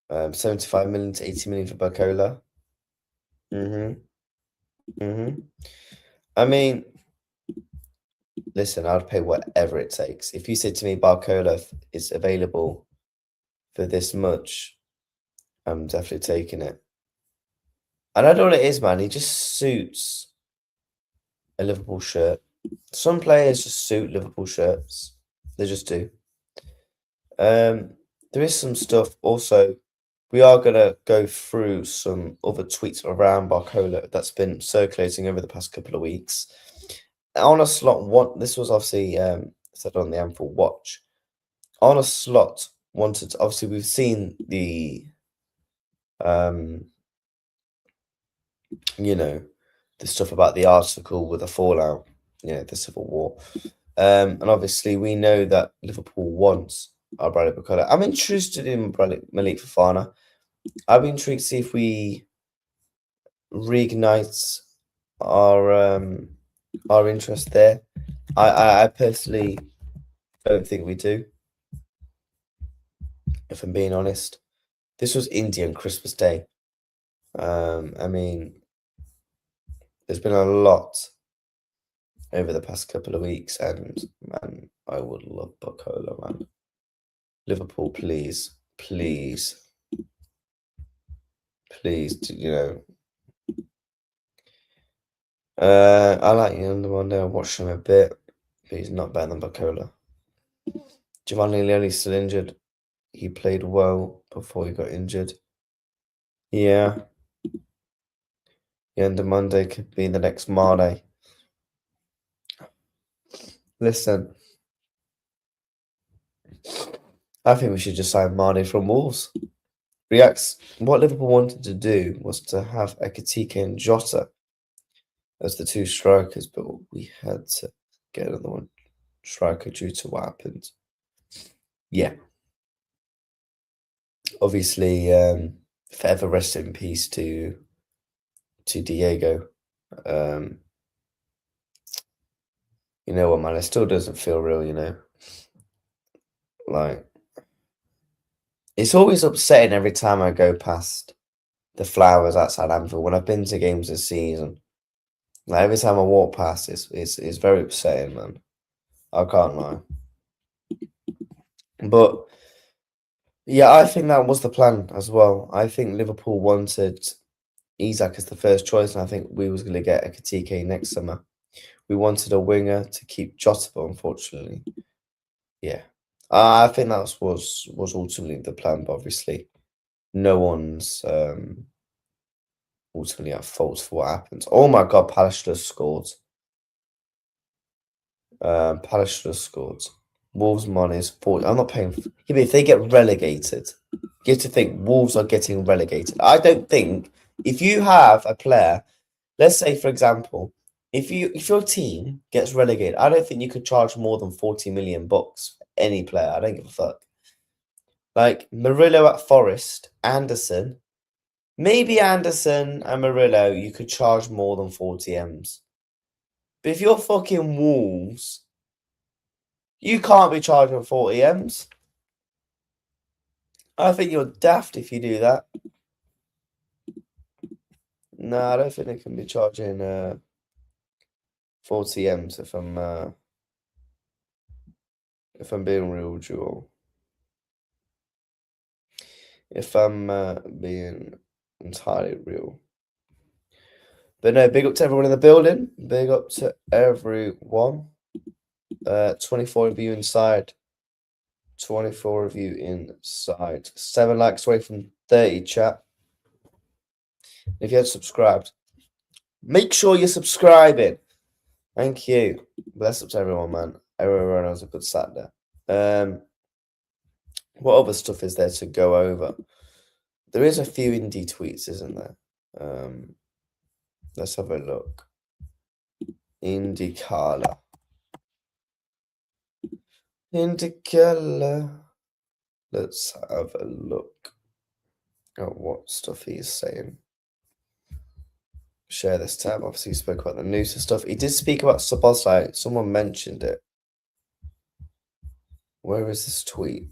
75 million to 80 million for Barcola. I mean, listen, I'd pay whatever it takes. If you said to me Barcola is available for this much, I'm definitely taking it. And I don't know what it is, man. He just suits a Liverpool shirt. Some players just suit Liverpool shirts. They just do. There is some stuff also. We are going to go through some other tweets around Barcola that's been circulating over the past couple of weeks. On a slot, this was obviously said on the Anfield Watch. On a slot, obviously we've seen the, the stuff about the article with the fallout, the civil war. And obviously we know that Liverpool wants our Bradley Barcola. I'm interested in Malik Fofana. I've been intrigued to see if we reignite our our interest there. I personally don't think we do. If I'm being honest, this was Indian Christmas Day. I mean, there's been a lot over the past couple of weeks, and man, I would love Barcola, man. Liverpool, please, please, please, you know. I like the one day. I watched him a bit, but he's not better than Barcola. Giovanni Leoni's still injured. He played well before he got injured. Yeah. The end of Monday could be the next Mane. Listen, I think we should just sign Mane from Wolves. What Liverpool wanted to do was to have Ekitike and Jota as the two strikers, but we had to get another one striker due to what happened. Yeah. Obviously, forever rest in peace to Diego. You know what, man? It still doesn't feel real, you know? Like, it's always upsetting every time I go past the flowers outside Anfield when I've been to games this season. Like, every time I walk past, it's very upsetting, man. I can't lie. But, yeah, I think that was the plan as well. I think Liverpool wanted Isak as the first choice, and I think we was going to get Ekitike next summer. We wanted a winger to keep Jota, but unfortunately, yeah. I think that was ultimately the plan, but obviously no one's ultimately at fault for what happened. Oh my god, Palace should have scored. Palace should have scored. Wolves' money is 40. I'm not paying for yeah, if they get relegated, you have to think Wolves are getting relegated. I don't think if you have a player, let's say for example, if your team gets relegated, I don't think you could charge more than 40 million bucks for any player. I don't give a fuck. Like Murillo at Forest, Anderson, maybe Anderson and Murillo, you could charge more than 40 M's. But if you're fucking Wolves, you can't be charging 40 M's. I think you're daft if you do that. No, I don't think they can be charging 40 M's if I'm being real, Jewel. If I'm being entirely real. But no, big up to everyone in the building. Big up to everyone. 24 of you inside. 24 of you inside. 7 likes away from 30, chat. If you haven't subscribed, make sure you're subscribing. Thank you. Bless up to everyone, man. Everyone has a good Saturday. What other stuff is there to go over? There is a few indie tweets, isn't there? Let's have a look. Indicala. Let's have a look at what stuff he's saying. Share this tab. Obviously, he spoke about the news and stuff. He did speak about Szoboszlai. Someone mentioned it. Where is this tweet?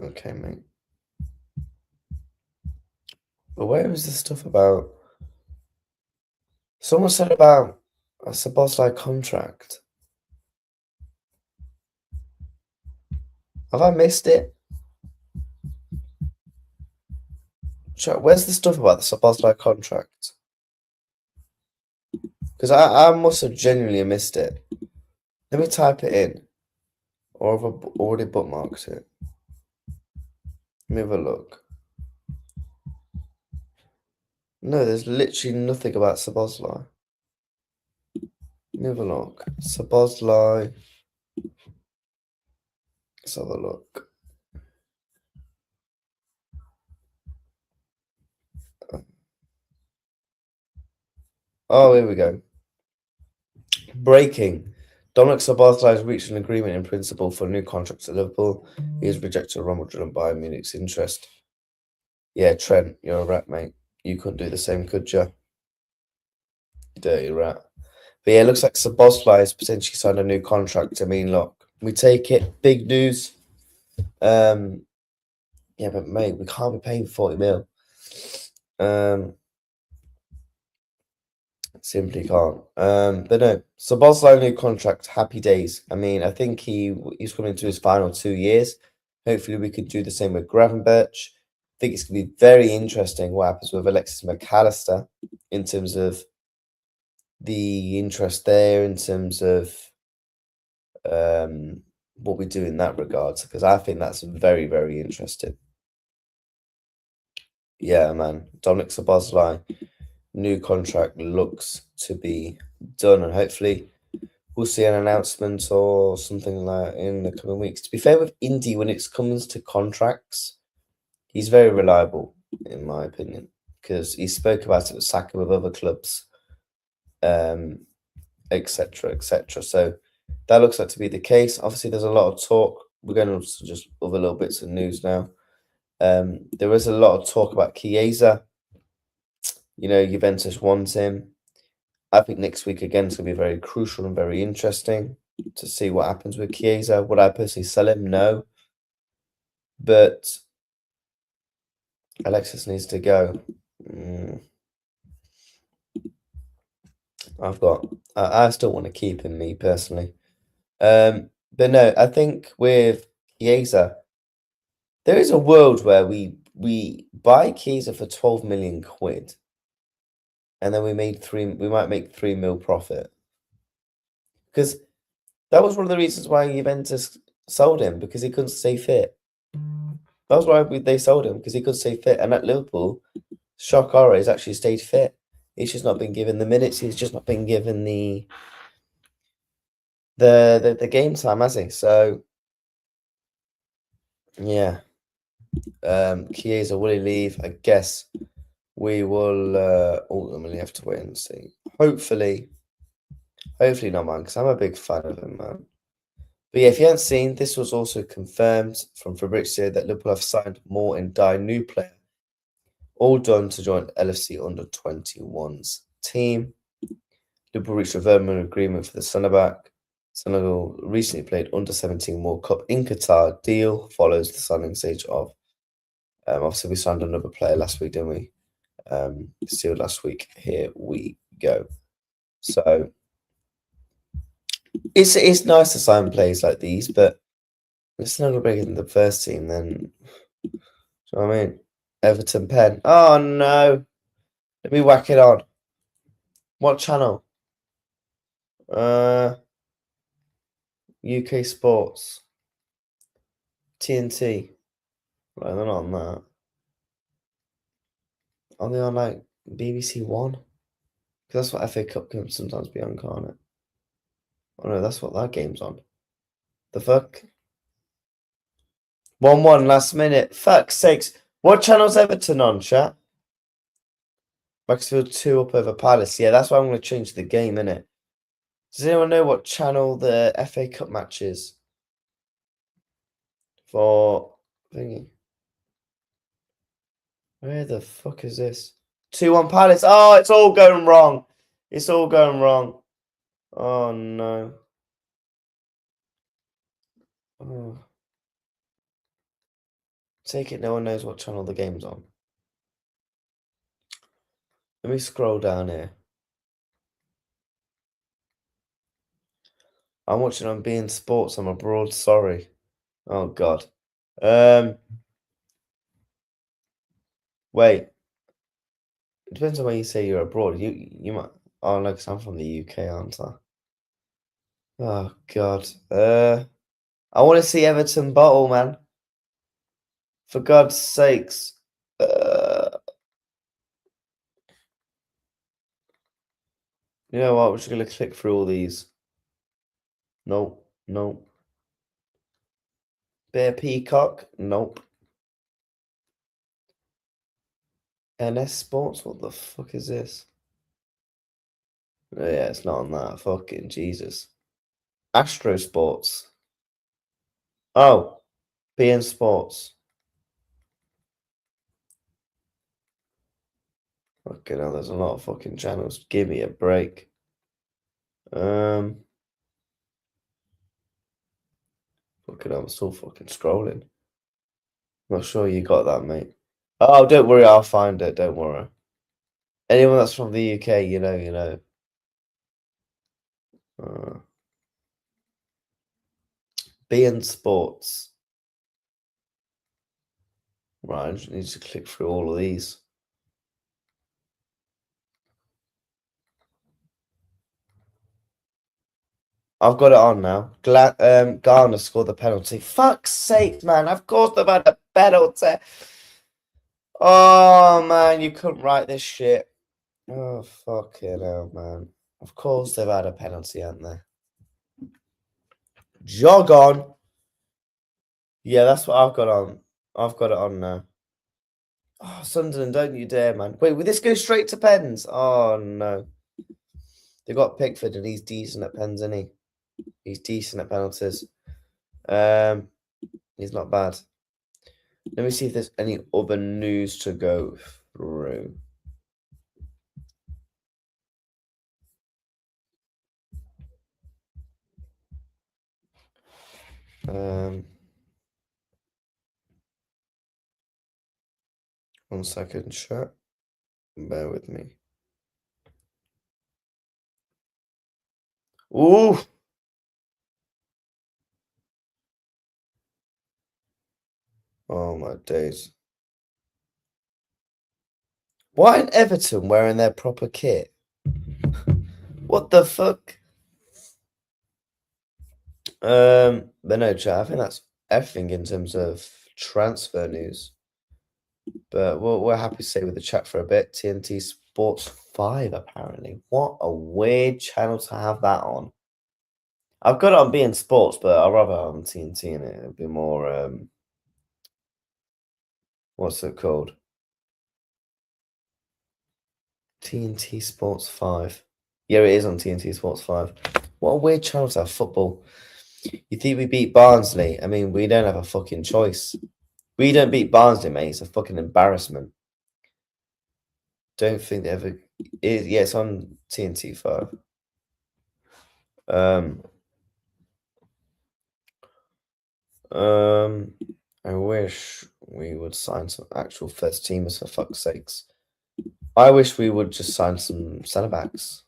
Okay, mate. But where is this stuff about? Someone said about a Szoboszlai contract. Have I missed it? Where's the stuff about the Szoboszlai contract? Because I must have genuinely missed it. Let me type it in. Or have I already bookmarked it? Let me have a look. No, there's literally nothing about Szoboszlai. Let me have a look. Szoboszlai. Let's have a look. Oh, here we go. Breaking. Dominic Szoboszlai has reached an agreement in principle for a new contract at Liverpool. He has rejected Ronald and Bayern Munich's interest. Yeah, Trent, you're a rat, mate. You couldn't do the same, could you? Dirty rat. But yeah, it looks like Szoboszlai has potentially signed a new contract. I mean, look, we take it. Big news. Yeah, but mate, we can't be paying 40 mil. Simply can't. But no, Szoboszlai new contract. Happy days. I mean, I think he's coming to his final 2 years. Hopefully, we could do the same with Gravenberch. I think it's going to be very interesting what happens with Alexis McAllister in terms of the interest there, in terms of what we do in that regards, because I think that's very, very interesting. Yeah, man. Dominic Szoboszlai, new contract looks to be done, and hopefully we'll see an announcement or something like that in the coming weeks. To be fair with Indy, when it comes to contracts, he's very reliable, in my opinion, because he spoke about it with Saka with other clubs, etc., etc. So that looks like to be the case. Obviously, there's a lot of talk. We're going to just other little bits of news now. There is a lot of talk about Chiesa. You know, Juventus wants him. I think next week again is going to be very crucial and very interesting to see what happens with Chiesa. Would I personally sell him? No. But Alexis needs to go. I still want to keep him, me personally. But no, I think with Chiesa, there is a world where we buy Chiesa for 12 million quid, and then we might make 3 mil profit. Because that was one of the reasons why Juventus sold him, because he couldn't stay fit. That was why they sold him, because he couldn't stay fit. And at Liverpool, shock horror, he's actually stayed fit. He's just not been given the minutes. He's just not been given the game time, has he? So yeah. Chiesa, will he leave? I guess we will ultimately have to wait and see. Hopefully not, man, because I'm a big fan of him, man. But yeah, if you haven't seen, this was also confirmed from FABRIZIO that Liverpool have signed Moore and Dye, new player, all done to join LFC under 21's team. Liverpool reached a verbal agreement for the centre back. Senegal recently played under 17 World Cup in Qatar. Deal follows the signing stage of. Obviously, we signed another player last week, didn't we? Sealed last week. Here we go. So it's nice to sign players like these, but it's not bigger than the first team. Then, do you know what I mean? Everton Pen. Oh no! Let me whack it on. What channel? UK Sports. TNT. Right, they're not on that. Are they on like BBC One? Because that's what FA Cup can sometimes be on, can't it? Oh no, that's what that game's on. The fuck? 1-1 last minute. Fuck's sakes. What channel's Everton on, chat? Maxfield 2 up over Palace. Yeah, that's why I'm going to change the game, innit? Does anyone know what channel the FA Cup match is? For thingy. Where the fuck is this? 2-1 Palace. Oh, it's all going wrong. It's all going wrong. Oh no. Oh. Take it, no one knows what channel the game's on. Let me scroll down here. I'm watching on beIN Sports. I'm abroad. Sorry. Oh god. Wait. It depends on where you say you're abroad. You might. Oh no, 'cause I'm from the UK, aren't I? Oh god. I want to see Everton bottle, man. For God's sakes. You know what? We're just gonna click through all these. Nope. Nope. Bear Peacock. Nope. NS Sports. What the fuck is this? Oh, yeah, it's not on that. Fucking Jesus. Astro Sports. Oh. beIN Sports. Okay, now there's a lot of fucking channels. Give me a break. Fucking I'm still fucking scrolling. Not sure you got that, mate. Oh, don't worry, I'll find it. Don't worry. Anyone that's from the UK, you know. beIN Sports. Right, I just need to click through all of these. I've got it on now. Garner scored the penalty. Fuck's sake, man. Of course they've had a penalty. Oh, man, you couldn't write this shit. Oh, fucking hell, man. Of course they've had a penalty, haven't they? Jog on. Yeah, that's what I've got on. I've got it on now. Oh, Sunderland, don't you dare, man. Wait, will this go straight to pens? Oh, no. They've got Pickford, and he's decent at pens, isn't he? He's decent at penalties. He's not bad. Let me see if there's any other news to go through. One second, chat. Bear with me. Ooh. Oh my days. Why aren't Everton wearing their proper kit? What the fuck? But no, chat. I think that's everything in terms of transfer news. But we're happy to stay with the chat for a bit. TNT Sports 5, apparently. What a weird channel to have that on. I've got it on beIN Sports, but I'd rather have on TNT in it. It'd be more, what's it called? TNT Sports 5. Yeah, it is on TNT Sports 5. What a weird channel to have football. You think we beat Barnsley? I mean, we don't have a fucking choice. We don't beat Barnsley, mate. It's a fucking embarrassment. Don't think they ever... Yeah, it's on TNT 5. I wish we would sign some actual first teamers, for fuck's sakes. I wish we would just sign some centre-backs.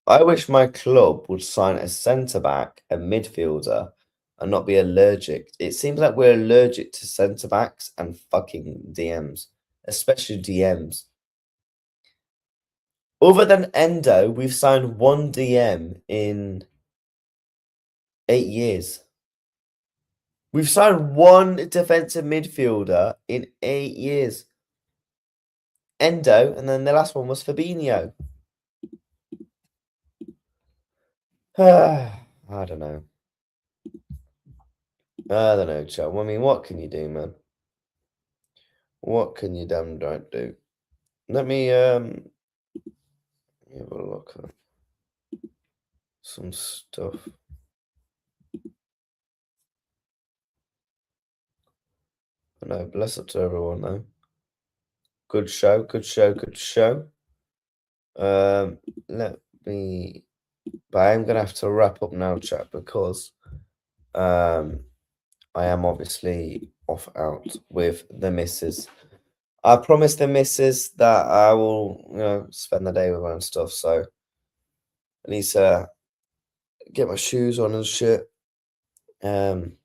I wish my club would sign a centre-back, a midfielder, and not be allergic. It seems like we're allergic to centre-backs and fucking DMs, especially DMs. Other than Endo, we've signed one DM in 8 years. We've signed one defensive midfielder in 8 years. Endo, and then the last one was Fabinho. I don't know. I don't know, Joe. I mean, what can you do, man? What can you damn right do? Let me have a look at some stuff. No, bless up to everyone, though. Good show, good show, good show. Let me... But I am going to have to wrap up now, chat, because I am obviously off out with the missus. I promised the missus that I will, spend the day with her and stuff, so I need to get my shoes on and shit. And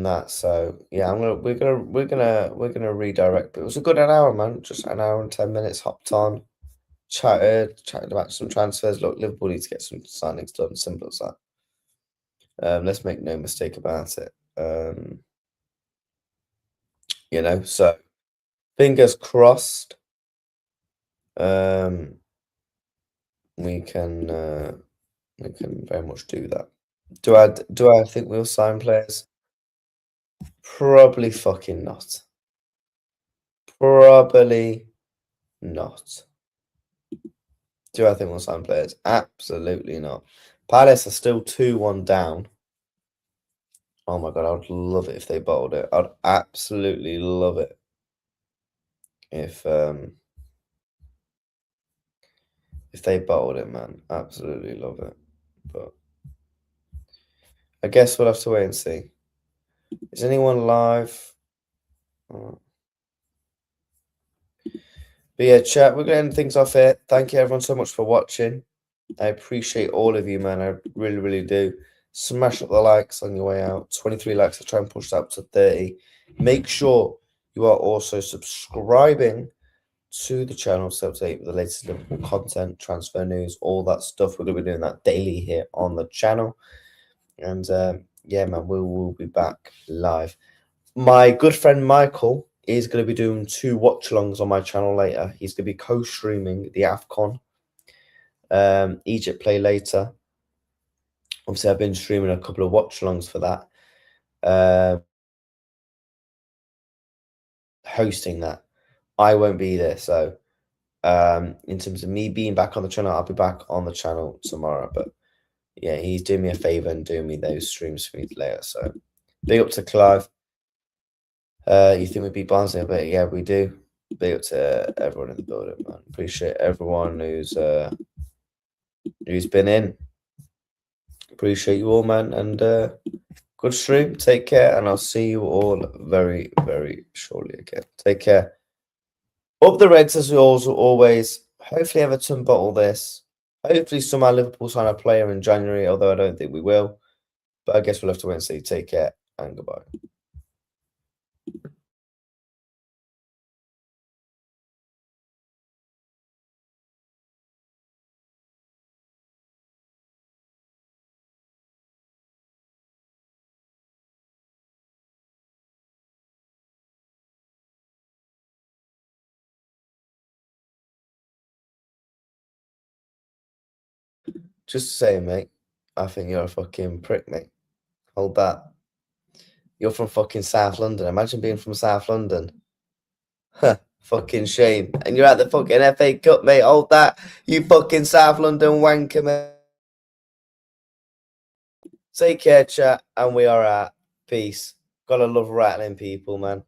that, so yeah, we're gonna redirect. But it was a good an hour, man. Just an hour and 10 minutes. Hopped on, chatted about some transfers. Look, Liverpool need to get some signings done. Simple as that. Let's make no mistake about it. So fingers crossed. We can very much do that. Do I think we'll sign players? Probably fucking not. Probably not. Do I think we'll sign players? Absolutely not. Palace are still 2-1 down. Oh my god, I would love it if they bottled it. I'd absolutely love it if if they bottled it, man. Absolutely love it. But I guess we'll have to wait and see. Is anyone live? But yeah, chat, we're going to end things off here. Thank you everyone so much for watching. I appreciate all of you, man. I really, really do. Smash up the likes on your way out. 23 likes. I try and push that up to 30. Make sure you are also subscribing to the channel to update with the latest Liverpool content, transfer news, all that stuff. We're going to be doing that daily here on the channel. And yeah, man, we will be back live. My good friend Michael is going to be doing 2 watch-alongs on my channel later. He's going to be co-streaming the AFCON Egypt play later. Obviously, I've been streaming a couple of watch-alongs for that. Hosting that. I won't be there, so in terms of me being back on the channel, I'll be back on the channel tomorrow. But yeah, he's doing me a favor and doing me those streams for me later. So big up to Clive. You think we beat Barnsley a bit? Yeah, we do. Big up to everyone in the building, man. Appreciate everyone who's been in. Appreciate you all, man. And good stream. Take care, and I'll see you all very, very shortly again. Take care. Up the Reds as we always. Hopefully Everton bottle this. Hopefully somehow Liverpool sign a player in January, although I don't think we will. But I guess we'll have to wait and see. Take care and goodbye. Just to say, mate, I think you're a fucking prick, mate. Hold that. You're from fucking South London. Imagine being from South London. Huh, fucking shame. And you're at the fucking FA Cup, mate. Hold that. You fucking South London wanker, mate. Take care, chat. And we are out. Peace. Gotta love rattling people, man.